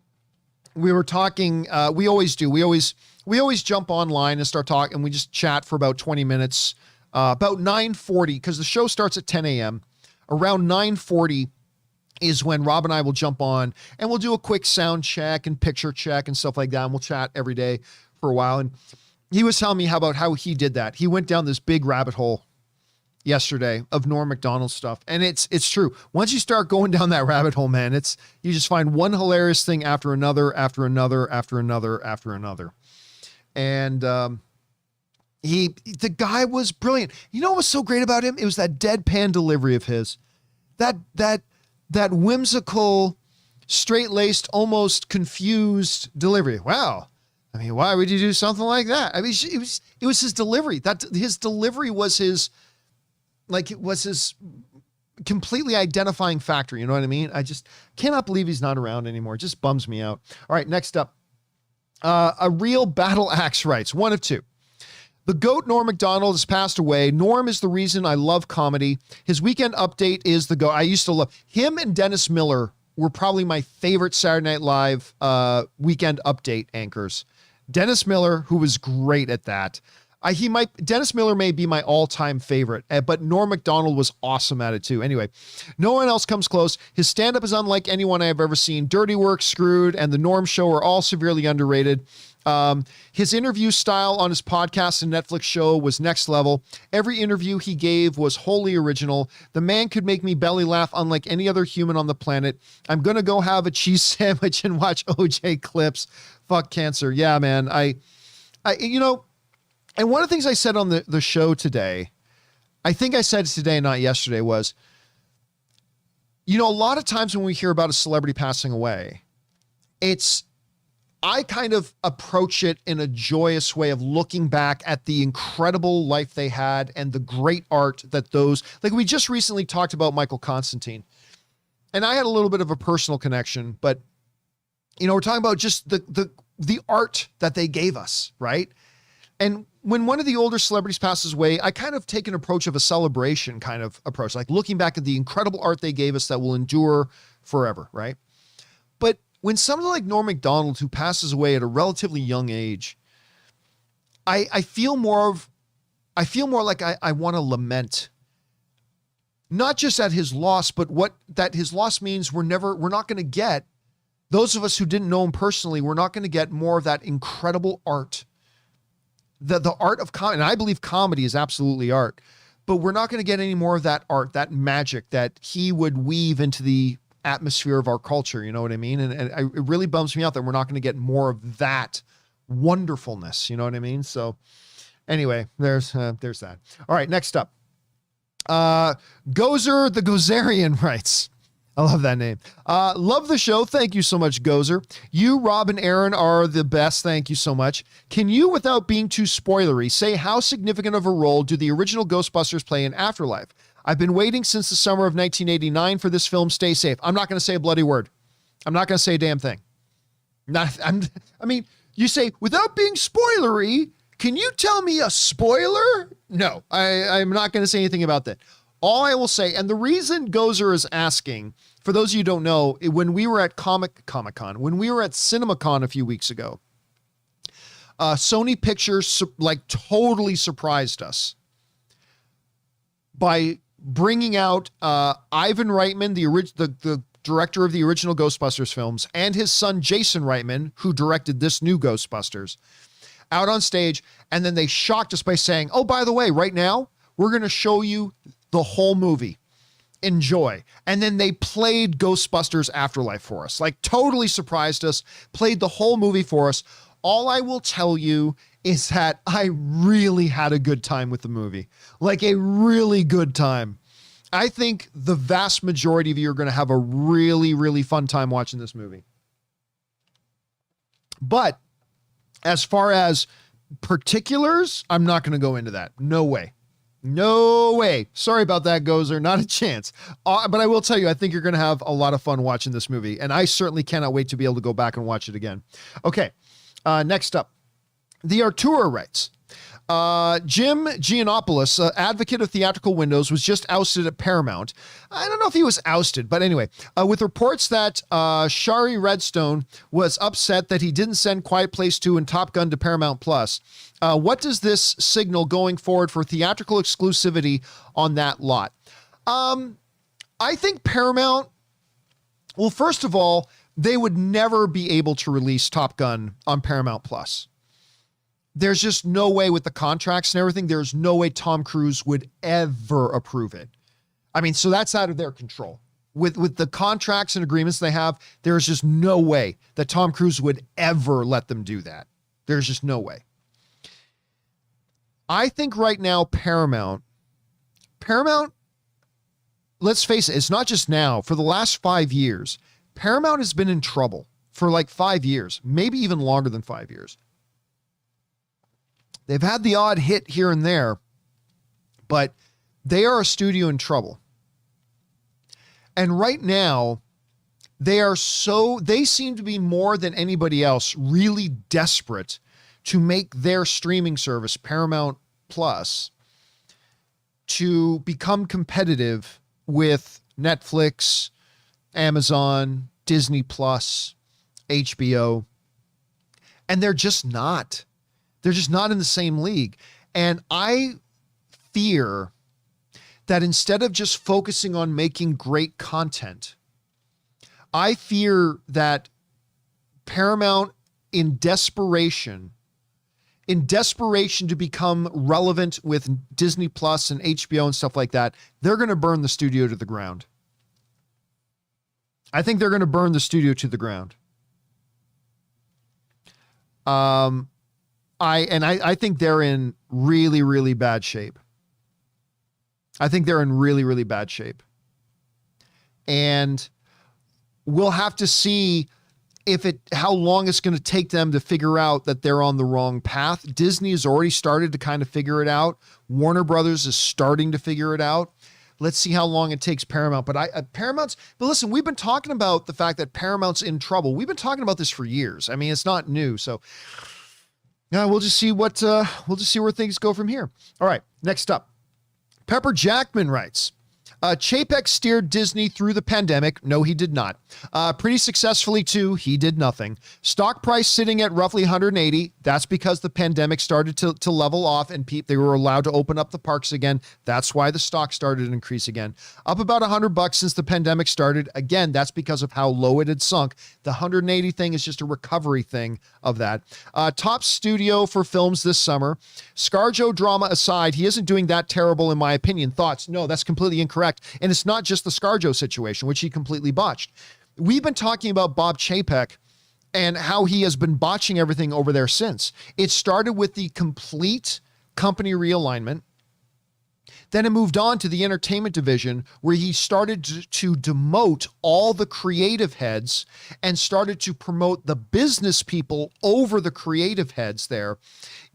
we were talking, we always do. We always jump online and start talking, and we just chat for about 20 minutes, about 9:40, because the show starts at 10 a.m. Around 9:40 is when Rob and I will jump on, and we'll do a quick sound check and picture check and stuff like that. And we'll chat every day for a while. And he was telling me about how he did that. He went down this big rabbit hole yesterday of Norm Macdonald stuff. And it's true. Once you start going down that rabbit hole, man, you just find one hilarious thing after another, after another, after another, after another. And, the guy was brilliant. You know what was so great about him? It was that deadpan delivery of his, that whimsical, straight-laced, almost confused delivery. Wow. I mean, why would you do something like that? I mean, it was his delivery. His delivery was his completely identifying factor. You know what I mean? I just cannot believe he's not around anymore. It just bums me out. All right, next up. A real battle axe writes, one of two. The GOAT Norm Macdonald has passed away. Norm is the reason I love comedy. His Weekend Update is the GOAT. I used to love him, and Dennis Miller were probably my favorite Saturday Night Live Weekend Update anchors. Dennis Miller, who was great at that. Dennis Miller may be my all-time favorite, but Norm Macdonald was awesome at it too. Anyway, no one else comes close. His stand-up is unlike anyone I have ever seen. Dirty Work, Screwed, and The Norm Show are all severely underrated. His interview style on his podcast and Netflix show was next level. Every interview he gave was wholly original. The man could make me belly laugh unlike any other human on the planet. I'm going to go have a cheese sandwich and watch OJ clips. Fuck cancer. Yeah, man. And one of the things I said on the show today, I think I said it today, not yesterday, was, a lot of times when we hear about a celebrity passing away, I kind of approach it in a joyous way of looking back at the incredible life they had and the great art that like we just recently talked about Michael Constantine, and I had a little bit of a personal connection, but we're talking about just the art that they gave us, right? And when one of the older celebrities passes away, I kind of take an approach of a celebration kind of approach, like looking back at the incredible art they gave us that will endure forever, right? But when someone like Norm Macdonald, who passes away at a relatively young age, I feel more like I want to lament, not just at his loss, but that his loss means we're not going to get, those of us who didn't know him personally, we're not going to get more of that incredible art. The art of comedy, and I believe comedy is absolutely art, but we're not going to get any more of that art, that magic that he would weave into the atmosphere of our culture. You know what I mean? And it really bums me out that we're not going to get more of that wonderfulness. You know what I mean? So anyway, there's that. All right, next up. Gozer the Gozerian writes, I love that name. Love the show. Thank you so much, Gozer. You, Rob, and Aaron are the best. Thank you so much. Can you, without being too spoilery, say how significant of a role do the original Ghostbusters play in Afterlife? I've been waiting since the summer of 1989 for this film. Stay safe. I'm not going to say a bloody word. I'm not going to say a damn thing. You say, without being spoilery, can you tell me a spoiler? No, I'm not going to say anything about that. All I will say, and the reason Gozer is asking, for those of you who don't know, when we were at Comic-Con, when we were at CinemaCon a few weeks ago, Sony Pictures totally surprised us by bringing out Ivan Reitman, the director of the original Ghostbusters films, and his son Jason Reitman, who directed this new Ghostbusters, out on stage, and then they shocked us by saying, oh, by the way, right now, we're going to show you the whole movie. Enjoy. And then they played Ghostbusters Afterlife for us, totally surprised us, played the whole movie for us. All I will tell you is that I really had a good time with the movie, a really good time. I think the vast majority of you are going to have a really, really fun time watching this movie. But as far as particulars, I'm not going to go into that. No way. No way. Sorry about that, Gozer. Not a chance. But I will tell you, I think you're going to have a lot of fun watching this movie. And I certainly cannot wait to be able to go back and watch it again. Okay. Next up. The Arturo writes, Jim Giannopoulos, advocate of theatrical windows, was just ousted at Paramount. I don't know if he was ousted, but anyway, with reports that Shari Redstone was upset that he didn't send Quiet Place 2 and Top Gun to Paramount Plus. What does this signal going forward for theatrical exclusivity on that lot? I think Paramount, well, first of all, they would never be able to release Top Gun on Paramount Plus. There's just no way with the contracts and everything. There's no way Tom Cruise would ever approve it. I mean, so that's out of their control. With the contracts and agreements they have, there's just no way that Tom Cruise would ever let them do that. There's just no way. I think right now, Paramount, let's face it, it's not just now. For the last 5 years, Paramount has been in trouble for like 5 years, maybe even longer than 5 years. They've had the odd hit here and there, but they are a studio in trouble. And right now, they seem to be more than anybody else really desperate to make their streaming service, Paramount Plus, to become competitive with Netflix, Amazon, Disney Plus, HBO. And they're just not. They're just not in the same league. And I fear that instead of just focusing on making great content, I fear that Paramount, in desperation to become relevant with Disney Plus and HBO and stuff like that, they're going to burn the studio to the ground. I think they're going to burn the studio to the ground. I think they're in really, really bad shape. I think they're in really, really bad shape. And we'll have to see how long it's going to take them to figure out that they're on the wrong path. Disney has already started to kind of figure it out. Warner Brothers is starting to figure it out. Let's see how long it takes Paramount. But listen, we've been talking about the fact that Paramount's in trouble. We've been talking about this for years. I mean, it's not new. So yeah, we'll just see where things go from here. All right, next up. Pepper Jackman writes, Chapek steered Disney through the pandemic. No, he did not. Pretty successfully too. He did nothing. Stock price sitting at roughly 180. That's because the pandemic started to level off and they were allowed to open up the parks again. That's why the stock started to increase again. Up about $100 since the pandemic started. Again, that's because of how low it had sunk. The 180 thing is just a recovery thing of that. Top studio for films this summer. ScarJo drama aside, he isn't doing that terrible in my opinion. Thoughts? No, that's completely incorrect. And it's not just the ScarJo situation, which he completely botched. We've been talking about Bob Chapek and how he has been botching everything over there since. It started with the complete company realignment. Then it moved on to the entertainment division, where he started to demote all the creative heads and started to promote the business people over the creative heads there,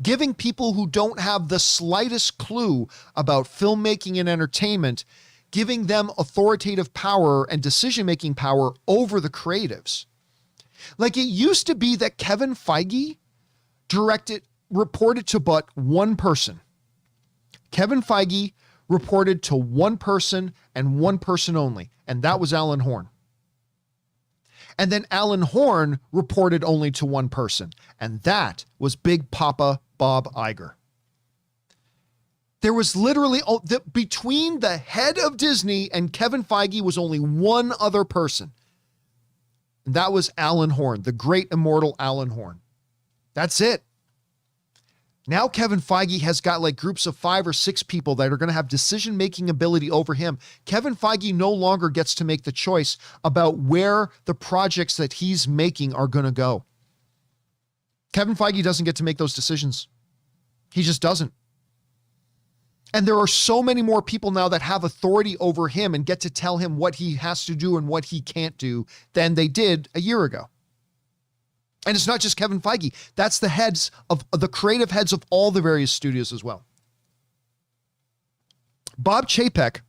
giving people who don't have the slightest clue about filmmaking and entertainment, giving them authoritative power and decision-making power over the creatives. Like, it used to be that Kevin Feige reported to but one person. Kevin Feige reported to one person and one person only, and that was Alan Horn. And then Alan Horn reported only to one person, and that was Big Papa Bob Iger. There was literally, between the head of Disney and Kevin Feige was only one other person. And that was Alan Horn, the great immortal Alan Horn. That's it. Now Kevin Feige has got like groups of 5 or 6 people that are going to have decision-making ability over him. Kevin Feige no longer gets to make the choice about where the projects that he's making are going to go. Kevin Feige doesn't get to make those decisions. He just doesn't. And there are so many more people now that have authority over him and get to tell him what he has to do and what he can't do than they did a year ago. And it's not just Kevin Feige. That's the heads of the creative heads of all the various studios as well. Bob Chapek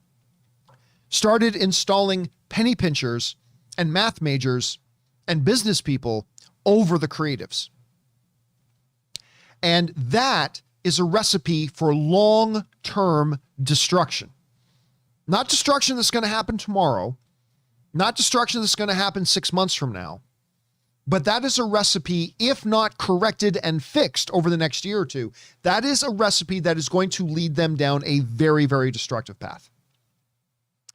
started installing penny pinchers and math majors and business people over the creatives. And that is a recipe for long-term destruction. Not destruction that's going to happen tomorrow, not destruction that's going to happen 6 months from now, but that is a recipe, if not corrected and fixed over the next year or two, that is a recipe that is going to lead them down a very, very destructive path.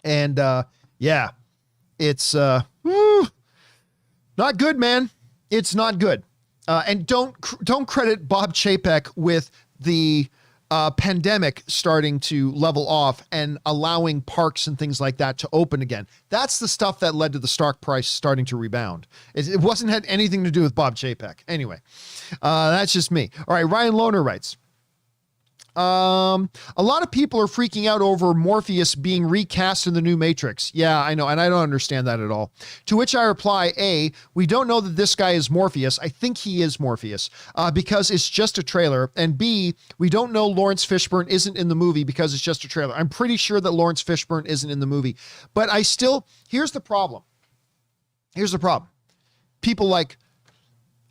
And yeah, it's not good, man. It's not good. And don't credit Bob Chapek with the pandemic starting to level off and allowing parks and things like that to open again. That's the stuff that led to the stock price starting to rebound. It wasn't had anything to do with Bob Chapek. Anyway, that's just me. All right, Ryan Lohner writes, a lot of people are freaking out over Morpheus being recast in the new Matrix. Yeah, I know. And I don't understand that at all. To which I reply, A, we don't know that this guy is Morpheus. I think he is Morpheus, because it's just a trailer. And B, we don't know Lawrence Fishburne isn't in the movie because it's just a trailer. I'm pretty sure that Lawrence Fishburne isn't in the movie, but here's the problem. People like,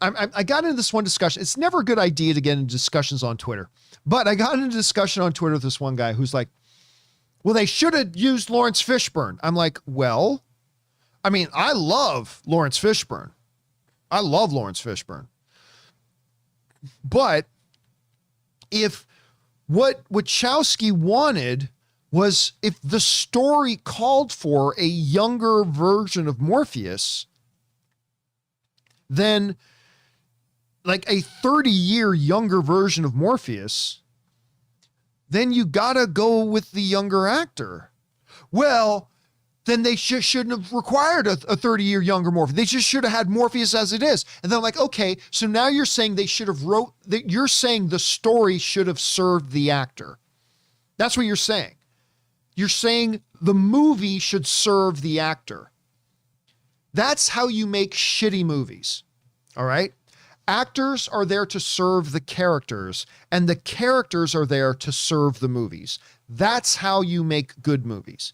I got into this one discussion. It's never a good idea to get into discussions on Twitter, but I got into a discussion on Twitter with this one guy who's like, well, they should have used Lawrence Fishburne. I'm like, well, I mean, I love Lawrence Fishburne. But if what Wachowski wanted was, if the story called for a younger version of Morpheus, then like a 30-year younger version of Morpheus, then you gotta go with the younger actor. Well, then they shouldn't have required a 30-year younger Morpheus. They just should have had Morpheus as it is. And they're like, okay, so now you're saying you're saying the story should have served the actor. That's what you're saying. You're saying the movie should serve the actor. That's how you make shitty movies. All right? Actors are there to serve the characters, and the characters are there to serve the movies. That's how you make good movies.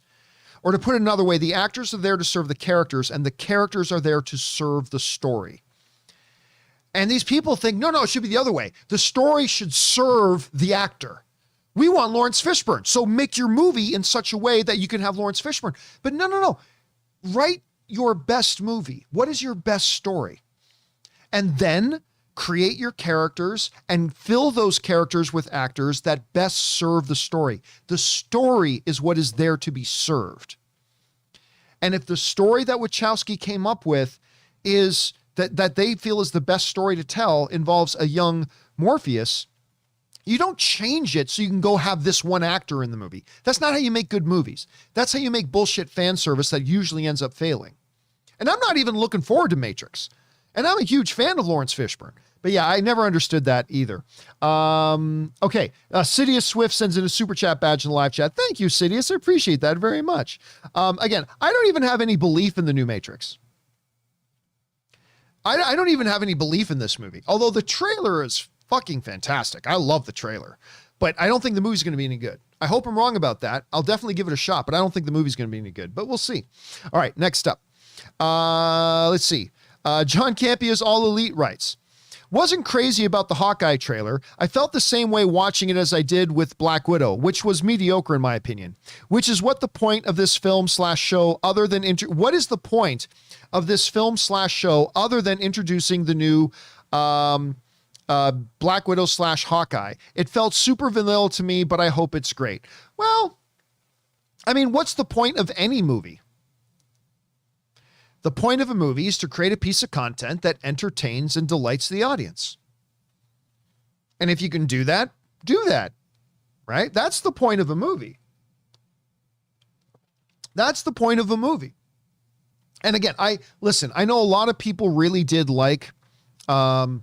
Or to put it another way, the actors are there to serve the characters, and the characters are there to serve the story. And these people think, no, it should be the other way. The story should serve the actor. We want Lawrence Fishburne, so make your movie in such a way that you can have Lawrence Fishburne. But no. Write your best movie. What is your best story? And then create your characters and fill those characters with actors that best serve the story. The story is what is there to be served. And if the story that Wachowski came up with is that they feel is the best story to tell involves a young Morpheus, you don't change it so you can go have this one actor in the movie. That's not how you make good movies. That's how you make bullshit fan service that usually ends up failing. And I'm not even looking forward to Matrix. And I'm a huge fan of Lawrence Fishburne. But yeah, I never understood that either. Okay. Sidious Swift sends in a super chat badge in the live chat. Thank you, Sidious. I appreciate that very much. Again, I don't even have any belief in the new Matrix. I don't even have any belief in this movie. Although the trailer is fucking fantastic. I love the trailer. But I don't think the movie's going to be any good. I hope I'm wrong about that. I'll definitely give it a shot, but I don't think the movie's going to be any good. But we'll see. All right, next up. Let's see. John Campea's All Elite writes, wasn't crazy about the Hawkeye trailer. I felt the same way watching it as I did with Black Widow, which was mediocre in my opinion, which is what the point of this film/show other than what is the point of this film/show other than introducing the new Black Widow/Hawkeye? It felt super vanilla to me, but I hope it's great. Well, I mean, what's the point of any movie? The point of a movie is to create a piece of content that entertains and delights the audience. And if you can do that, right? That's the point of a movie. That's the point of a movie. And again, I know a lot of people really did like the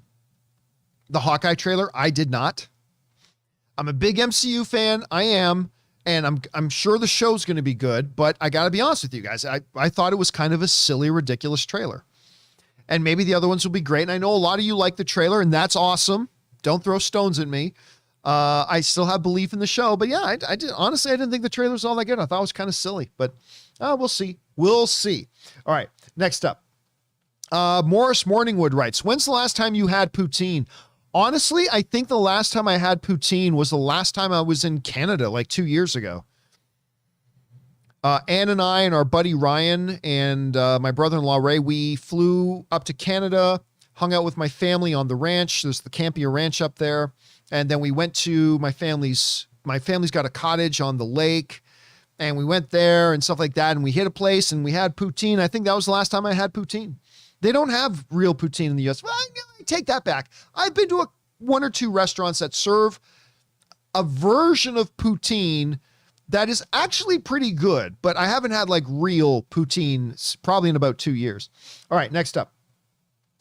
Hawkeye trailer. I did not. I'm a big MCU fan. I am. And I'm sure the show's going to be good, but I got to be honest with you guys. I thought it was kind of a silly, ridiculous trailer. And maybe the other ones will be great. And I know a lot of you like the trailer, and that's awesome. Don't throw stones at me. I still have belief in the show, but yeah, I didn't think the trailer was all that good. I thought it was kind of silly, but we'll see. We'll see. All right, next up. Morris Morningwood writes, when's the last time you had poutine? Honestly, I think the last time I had poutine was the last time I was in Canada, like 2 years ago. Ann and I and our buddy Ryan and my brother-in-law Ray, we flew up to Canada, hung out with my family on the ranch. There's the Campea Ranch up there. And then we went to my family's got a cottage on the lake, and we went there and stuff like that. And we hit a place and we had poutine. I think that was the last time I had poutine. They don't have real poutine in the US. Well, I take that back. I've been to one or two restaurants that serve a version of poutine that is actually pretty good, but I haven't had like real poutine probably in about 2 years. All right, next up.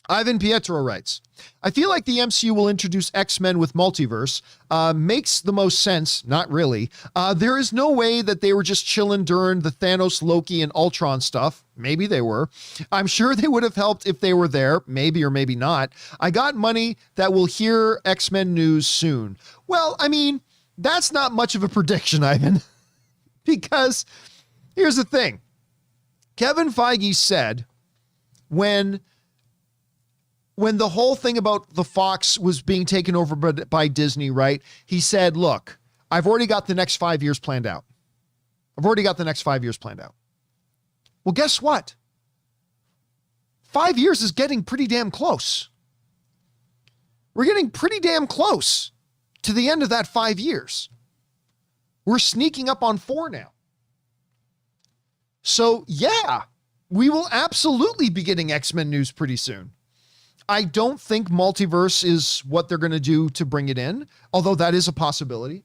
Ivan Pietro writes, I feel like the MCU will introduce X-Men with multiverse. Makes the most sense. Not really. There is no way that they were just chilling during the Thanos, Loki, and Ultron stuff. Maybe they were. I'm sure they would have helped if they were there. Maybe or maybe not. I got money that we'll hear X-Men news soon. Well, I mean, that's not much of a prediction, Ivan. Because here's the thing. Kevin Feige said when the whole thing about the Fox was being taken over by Disney, right? He said, look, I've already got the next 5 years planned out. Well, guess what? 5 years is getting pretty damn close. We're getting pretty damn close to the end of that 5 years. We're sneaking up on 4 now. So yeah, we will absolutely be getting X-Men news pretty soon. I don't think multiverse is what they're going to do to bring it in, although that is a possibility.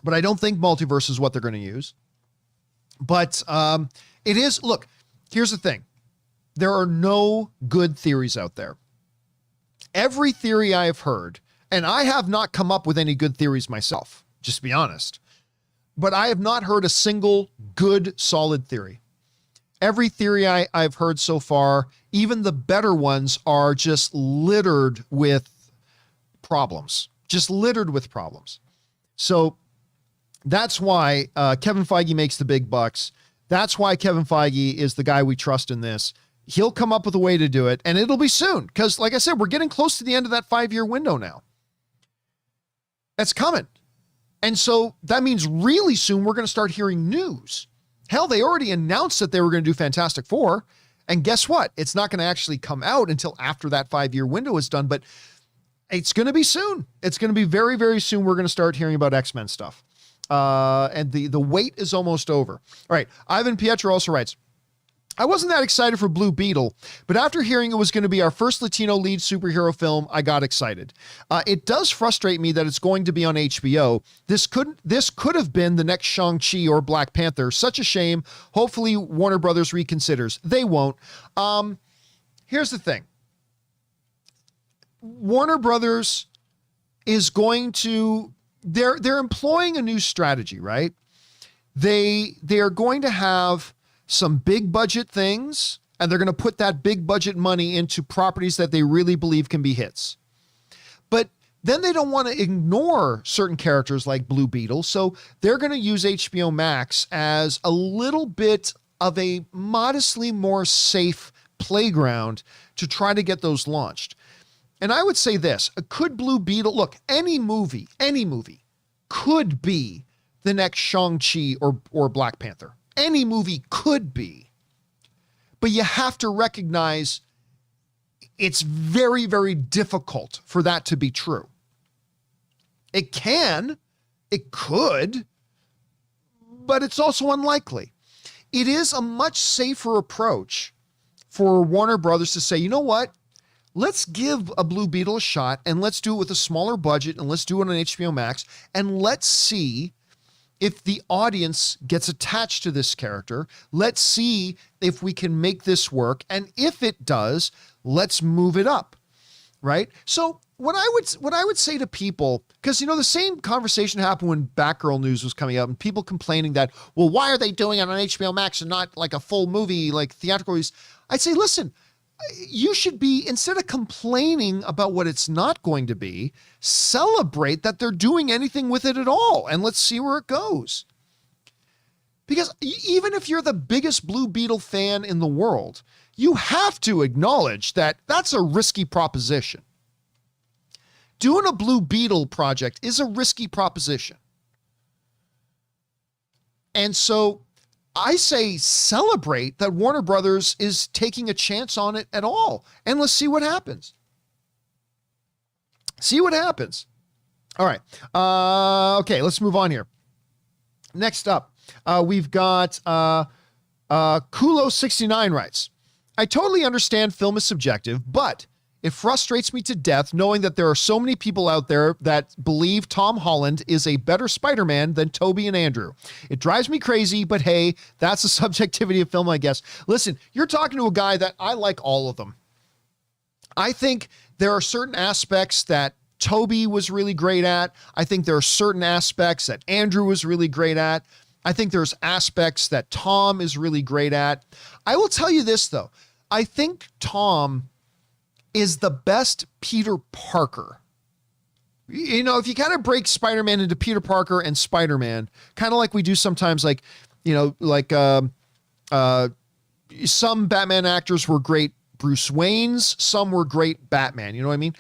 But I don't think multiverse is what they're going to use. But it is, look, here's the thing. There are no good theories out there. Every theory I have heard, and I have not come up with any good theories myself, just to be honest, but I have not heard a single good, solid theory. Every theory I've heard so far, even the better ones, are just littered with problems. So that's why Kevin Feige makes the big bucks. That's why Kevin Feige is the guy we trust in this. He'll come up with a way to do it, and it'll be soon. Because, like I said, we're getting close to the end of that 5-year window now. That's coming. And so that means really soon we're going to start hearing news. Hell, they already announced that they were going to do Fantastic Four. And guess what? It's not going to actually come out until after that 5-year window is done, but it's going to be soon. It's going to be very, very soon. We're going to start hearing about X-Men stuff. And the wait is almost over. All right. Ivan Pietro also writes, I wasn't that excited for Blue Beetle, but after hearing it was going to be our first Latino lead superhero film, I got excited. It does frustrate me that it's going to be on HBO. This could have been the next Shang-Chi or Black Panther. Such a shame. Hopefully Warner Brothers reconsiders. They won't. Here's the thing. Warner Brothers is going to, they're employing a new strategy, right? They are going to have some big budget things, and they're going to put that big budget money into properties that they really believe can be hits. But then they don't want to ignore certain characters like Blue Beetle, so they're going to use HBO Max as a little bit of a modestly more safe playground to try to get those launched. And I would say this, could Blue Beetle, look, any movie could be the next Shang-Chi or Black Panther. Any movie could be, but you have to recognize it's very, very difficult for that to be true. It could, but it's also unlikely. It is a much safer approach for Warner Brothers to say, you know what? Let's give a Blue Beetle a shot, and let's do it with a smaller budget, and let's do it on HBO Max, and let's see if the audience gets attached to this character. Let's see if we can make this work. And if it does, let's move it up. Right? So what I would say to people, because, you know, the same conversation happened when Batgirl news was coming out and people complaining that, well, why are they doing it on HBO Max and not like a full movie, like theatrical release? I'd say, listen, you should be, instead of complaining about what it's not going to be, celebrate that they're doing anything with it at all, and let's see where it goes. Because even if you're the biggest Blue Beetle fan in the world, you have to acknowledge that that's a risky proposition. doing a Blue Beetle project is a risky proposition. And so I say celebrate that Warner Brothers is taking a chance on it at all. And let's see what happens. See what happens. All right. Okay, let's move on here. Next up, we've got Kulo69 writes, I totally understand film is subjective, but it frustrates me to death knowing that there are so many people out there that believe Tom Holland is a better Spider-Man than Tobey and Andrew. It drives me crazy, but hey, that's the subjectivity of film, I guess. Listen, you're talking to a guy that I like all of them. I think there are certain aspects that Tobey was really great at. I think there are certain aspects that Andrew was really great at. I think there's aspects that Tom is really great at. I will tell you this, though. I think Tom is the best Peter Parker. You know, if you kind of break Spider-Man into Peter Parker and Spider-Man, kind of like we do sometimes, like, you know, like some Batman actors were great Bruce Waynes, some were great Batman. You know what I mean?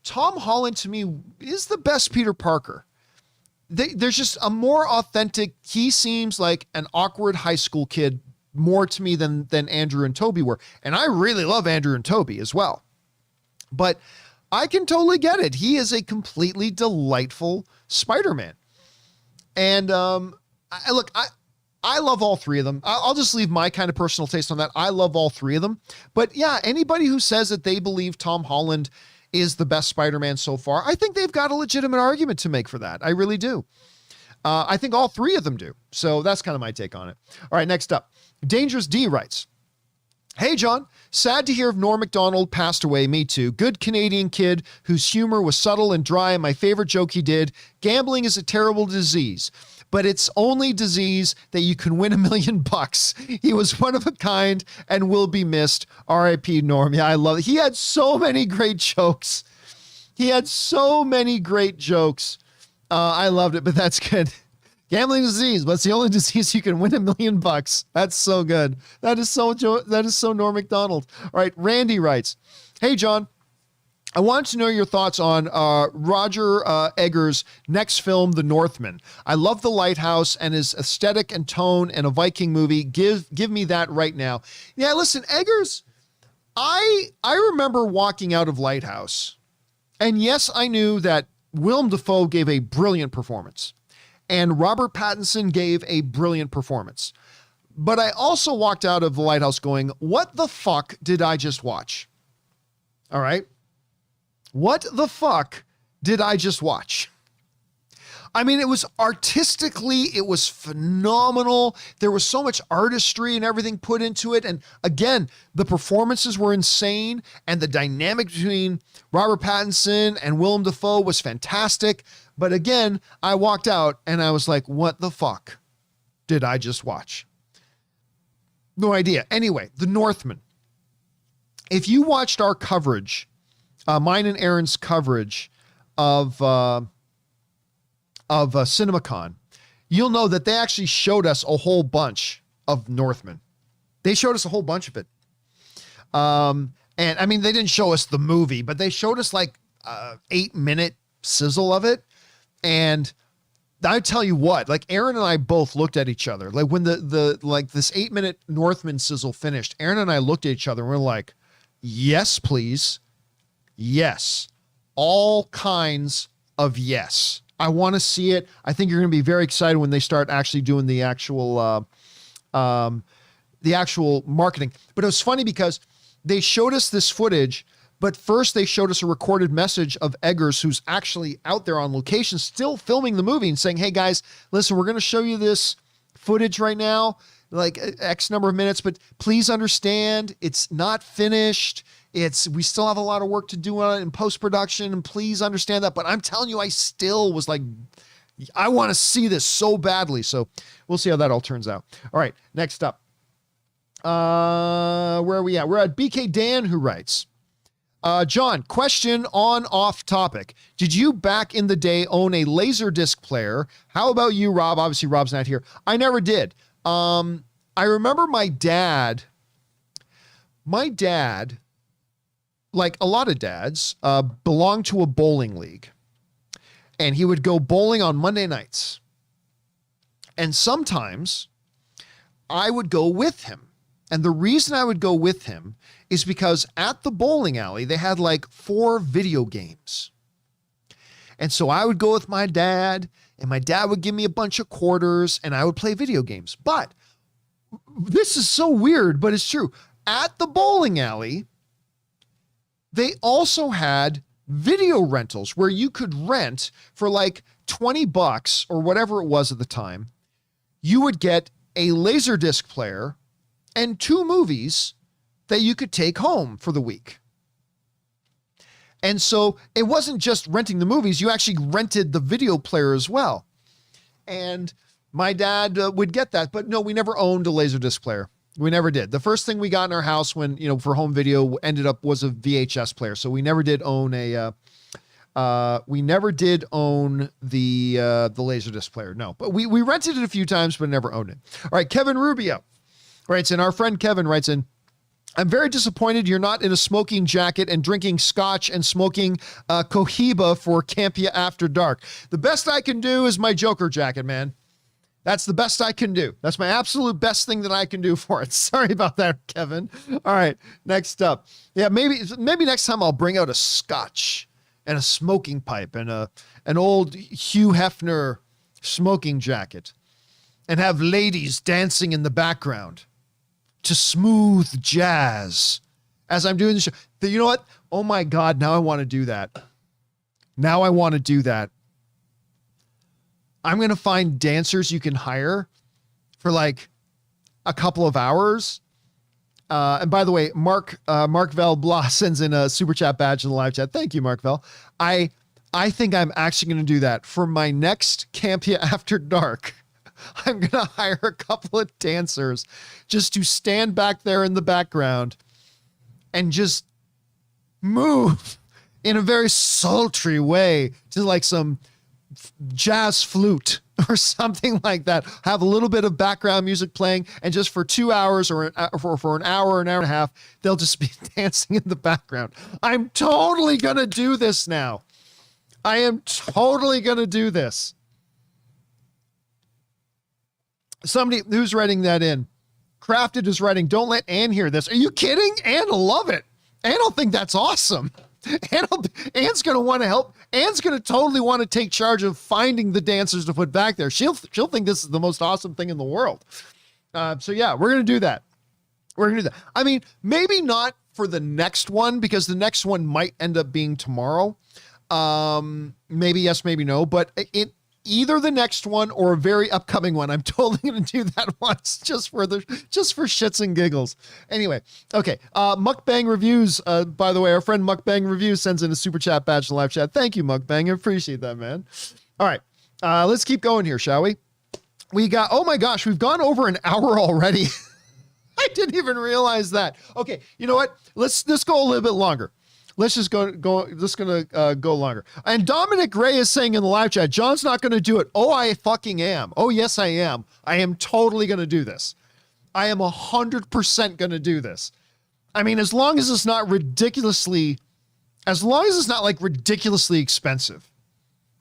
Tom Holland, to me, is the best Peter Parker. There's just a more authentic, he seems like an awkward high school kid more to me than Andrew and Tobey were. And I really love Andrew and Tobey as well. But I can totally get it. He is a completely delightful Spider-Man. And I love all three of them. I'll just leave my kind of personal taste on that. I love all three of them. But yeah, anybody who says that they believe Tom Holland is the best Spider-Man so far, I think they've got a legitimate argument to make for that. I really do. I think all three of them do. So that's kind of my take on it. All right, next up. Dangerous D writes, hey, John, sad to hear Norm Mcdonald passed away. Me too. Good Canadian kid whose humor was subtle and dry. And my favorite joke he did, gambling is a terrible disease, but it's only disease that you can win $1 million. He was one of a kind and will be missed. R.I.P. Norm. Yeah, I love it. He had so many great jokes. I loved it, but that's good. Gambling disease, but it's the only disease you can win $1 million. That's so good. That is so Norm Macdonald. All right, Randy writes, hey, John, I want to know your thoughts on Roger Eggers' next film, The Northmen. I love The Lighthouse and his aesthetic and tone and a Viking movie. Give me that right now. Yeah, listen, Eggers, I remember walking out of Lighthouse, and yes, I knew that Willem Dafoe gave a brilliant performance. And Robert Pattinson gave a brilliant performance. But I also walked out of The Lighthouse going, what the fuck did I just watch? All right. What the fuck did I just watch? I mean, it was artistically, it was phenomenal. There was so much artistry and everything put into it. And again, the performances were insane. And the dynamic between Robert Pattinson and Willem Dafoe was fantastic. But again, I walked out and I was like, what the fuck did I just watch? No idea. Anyway, The Northmen. If you watched our coverage, mine and Aaron's coverage of CinemaCon, you'll know that they actually showed us a whole bunch of Northmen. They showed us a whole bunch of it. And I mean, they didn't show us the movie, but they showed us like 8-minute sizzle of it. And I tell you what, like Aaron and I both looked at each other. Like when the like this 8-minute Northman sizzle finished, Aaron and I looked at each other and we're like, yes, please. Yes. All kinds of yes. I want to see it. I think you're going to be very excited when they start actually doing the actual marketing. But it was funny because they showed us this footage, but first they showed us a recorded message of Eggers, who's actually out there on location, still filming the movie and saying, hey guys, listen, we're going to show you this footage right now, like X number of minutes, but please understand it's not finished. We still have a lot of work to do on it in post-production, and please understand that. But I'm telling you, I still was like, I want to see this so badly. So we'll see how that all turns out. All right, next up. Where are we at? We're at BK Dan, who writes, John, question on off topic. Did you back in the day own a Laserdisc player? How about you, Rob? Obviously, Rob's not here. I never did. I remember my dad like a lot of dads, belonged to a bowling league, and he would go bowling on Monday nights. And sometimes I would go with him. And the reason I would go with him is because at the bowling alley, they had like 4 video games. And so I would go with my dad, and my dad would give me a bunch of quarters, and I would play video games. But this is so weird, but it's true. At the bowling alley, they also had video rentals where you could rent for like $20 or whatever it was at the time. You would get a Laserdisc player and 2 movies that you could take home for the week. And so it wasn't just renting the movies, you actually rented the video player as well. And my dad would get that, but no, we never owned a Laserdisc player. We never did. The first thing we got in our house when, for home video was a VHS player. So we never did own the Laserdisc player. No, but we rented it a few times, but never owned it. All right. Kevin Rubio writes in, our friend Kevin writes in, I'm very disappointed you're not in a smoking jacket and drinking scotch and smoking Cohiba for Campea After Dark. The best I can do is my Joker jacket, man. That's the best I can do. That's my absolute best thing that I can do for it. Sorry about that, Kevin. All right, next up. Yeah, maybe next time I'll bring out a scotch and a smoking pipe and an old Hugh Hefner smoking jacket and have ladies dancing in the background to smooth jazz as I'm doing the show. You know what? Oh my God, now I want to do that. Now I want to do that. I'm going to find dancers you can hire for like a couple of hours. And by the way, Mark Vel Blah sends in a super chat badge in the live chat. Thank you, Mark Vel. I think I'm actually going to do that for my next Campea After Dark. I'm going to hire a couple of dancers just to stand back there in the background and just move in a very sultry way to like some jazz flute or something like that. Have a little bit of background music playing, and just for 2 hours or for an hour and a half, they'll just be dancing in the background. I'm totally going to do this now. I am totally going to do this. Somebody who's writing that in, Crafted is writing, don't let Ann hear this. Are you kidding? Ann will love it. Ann will think that's awesome. Ann's going to want to help. Ann's going to totally want to take charge of finding the dancers to put back there. She'll think this is the most awesome thing in the world. So yeah, we're going to do that. We're going to do that. I mean, maybe not for the next one, because the next one might end up being tomorrow. Maybe yes, maybe no, but either the next one or a very upcoming one, I'm totally going to do that once just for shits and giggles. Anyway, okay. Mukbang Reviews, by the way, our friend Mukbang Reviews sends in a super chat badge in the live chat. Thank you, Mukbang. I appreciate that, man. All right. Let's keep going here, shall we? We got, oh my gosh, we've gone over an hour already. I didn't even realize that. Okay. You know what? Let's go a little bit longer. Let's just go longer. And Dominic Ray is saying in the live chat, John's not going to do it. Oh, I fucking am. Oh, yes, I am. I am totally going to do this. I am 100% going to do this. I mean, as long as it's not like ridiculously expensive,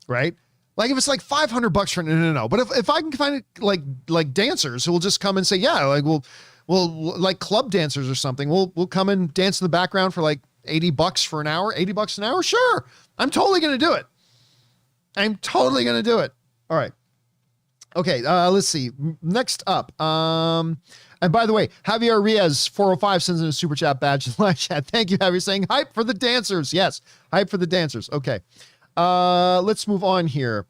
right? Like if it's like $500 for no. But if I can find it like dancers who will just come and say, yeah, like we'll like club dancers or something. We'll come and dance in the background for like $80 for an hour, $80 an hour. Sure. I'm totally going to do it. I'm totally going to do it. All right. Okay. Let's see. Next up. And by the way, Javier Riaz 405 sends in a super chat badge in the live chat. Thank you, Javier, saying hype for the dancers. Yes. Hype for the dancers. Okay. Let's move on here.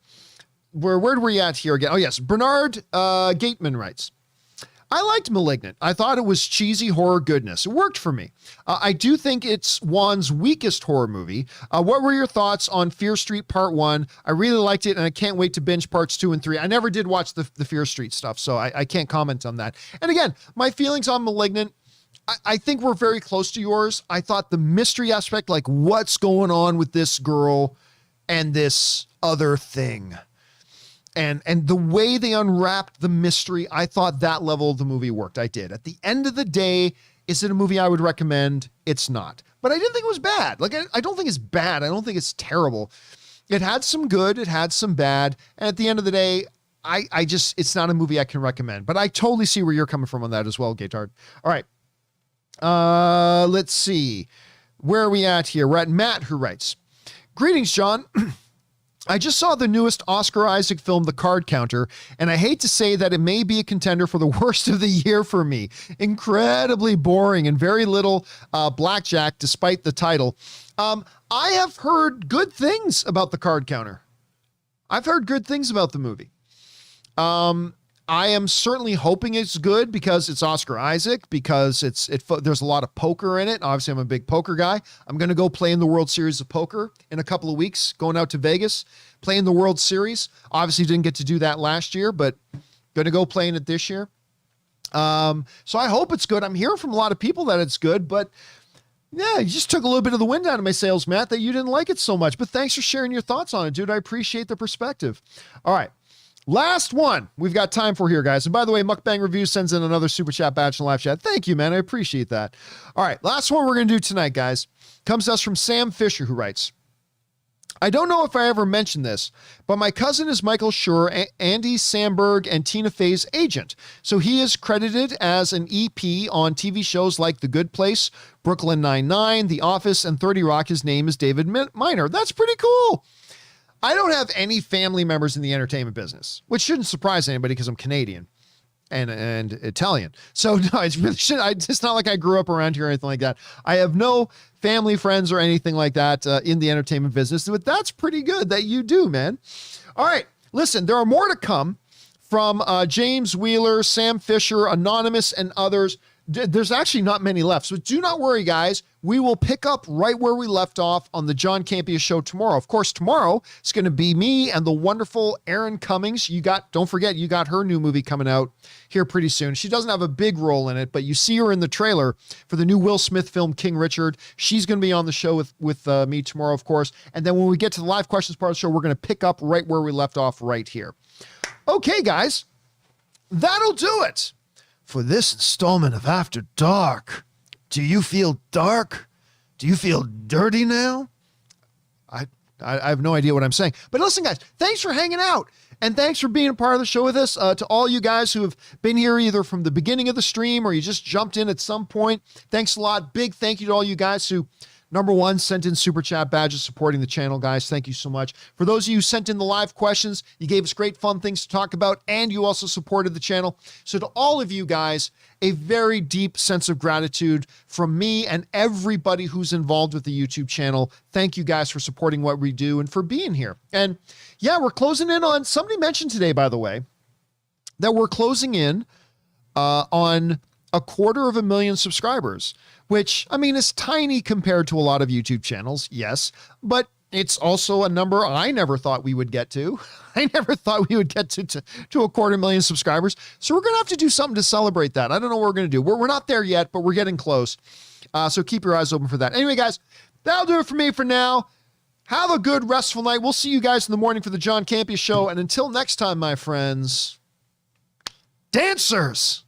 Where were we at here again? Oh yes. Bernard, Gateman writes, I liked Malignant. I thought it was cheesy horror goodness. It worked for me. I do think it's Wan's weakest horror movie. What were your thoughts on Fear Street Part 1? I really liked it, and I can't wait to binge Parts 2 and 3. I never did watch the Fear Street stuff, so I can't comment on that. And again, my feelings on Malignant, I think we're very close to yours. I thought the mystery aspect, like what's going on with this girl and this other thing, and the way they unwrapped the mystery, I thought that level of the movie worked. I did. At the end of the day, Is it a movie I would recommend? It's not. But I didn't think it was bad. Like, I don't think it's bad. I don't think it's terrible. It had some good. It had some bad. And at the end of the day, it's not a movie I can recommend. But I totally see where you're coming from on that as well, Gatard. All right. Let's see. Where are we at here? We're at Matt, who writes, "Greetings, John. I just saw the newest Oscar Isaac film, The Card Counter, and I hate to say that it may be a contender for the worst of the year for me. Incredibly boring and very little blackjack despite the title. I have heard good things about The Card Counter. I've heard good things about the movie. I am certainly hoping it's good because it's Oscar Isaac, because there's a lot of poker in it. Obviously, I'm a big poker guy. I'm going to go play in the World Series of Poker in a couple of weeks, going out to Vegas, playing the World Series. Obviously, didn't get to do that last year, but going to go play in it this year. So I hope it's good. I'm hearing from a lot of people that it's good, but yeah, you just took a little bit of the wind out of my sails, Matt, that you didn't like it so much. But thanks for sharing your thoughts on it, dude. I appreciate the perspective. All right. Last one we've got time for here, guys. And by the way, Mukbang Review sends in another super chat badge in live chat. Thank you, man. I appreciate that. All right. Last one we're going to do tonight, guys, comes to us from Sam Fisher, who writes, "I don't know if I ever mentioned this, but my cousin is Michael Schur, Andy Samberg, and Tina Fey's agent. So he is credited as an EP on TV shows like The Good Place, Brooklyn Nine-Nine, The Office, and 30 Rock. His name is David Miner." That's pretty cool. I don't have any family members in the entertainment business, which shouldn't surprise anybody because I'm Canadian and Italian. So no, it's not like I grew up around here or anything like that. I have no family, friends, or anything like that in the entertainment business, but that's pretty good that you do, man. All right, listen, there are more to come from James Wheeler, Sam Fisher, Anonymous, and others. There's actually not many left, so do not worry, guys. We will pick up right where we left off on the John Campea Show tomorrow. Of course, tomorrow it's going to be me and the wonderful Erin Cummings. Don't forget, you got her new movie coming out here pretty soon. She doesn't have a big role in it, but you see her in the trailer for the new Will Smith film, King Richard. She's going to be on the show with me tomorrow, of course. And then when we get to the live questions part of the show, we're going to pick up right where we left off right here. Okay, guys, that'll do it for this installment of After Dark. Do you feel dark? Do you feel dirty now? I have no idea what I'm saying. But listen, guys, thanks for hanging out. And thanks for being a part of the show with us. To all you guys who have been here either from the beginning of the stream or you just jumped in at some point, thanks a lot. Big thank you to all you guys who, number one, sent in super chat badges supporting the channel, guys. Thank you so much. For those of you who sent in the live questions, you gave us great fun things to talk about, and you also supported the channel. So to all of you guys, a very deep sense of gratitude from me and everybody who's involved with the YouTube channel. Thank you guys for supporting what we do and for being here. And yeah, we're closing in on, somebody mentioned today, by the way, that we're closing in on 250,000 subscribers, which, I mean, is tiny compared to a lot of YouTube channels, yes, but it's also a number I never thought we would get to. I never thought we would get to 250,000 subscribers. So we're going to have to do something to celebrate that. I don't know what we're going to do. We're not there yet, but we're getting close. So keep your eyes open for that. Anyway, guys, that'll do it for me for now. Have a good, restful night. We'll see you guys in the morning for the John Campea Show. And until next time, my friends, dancers.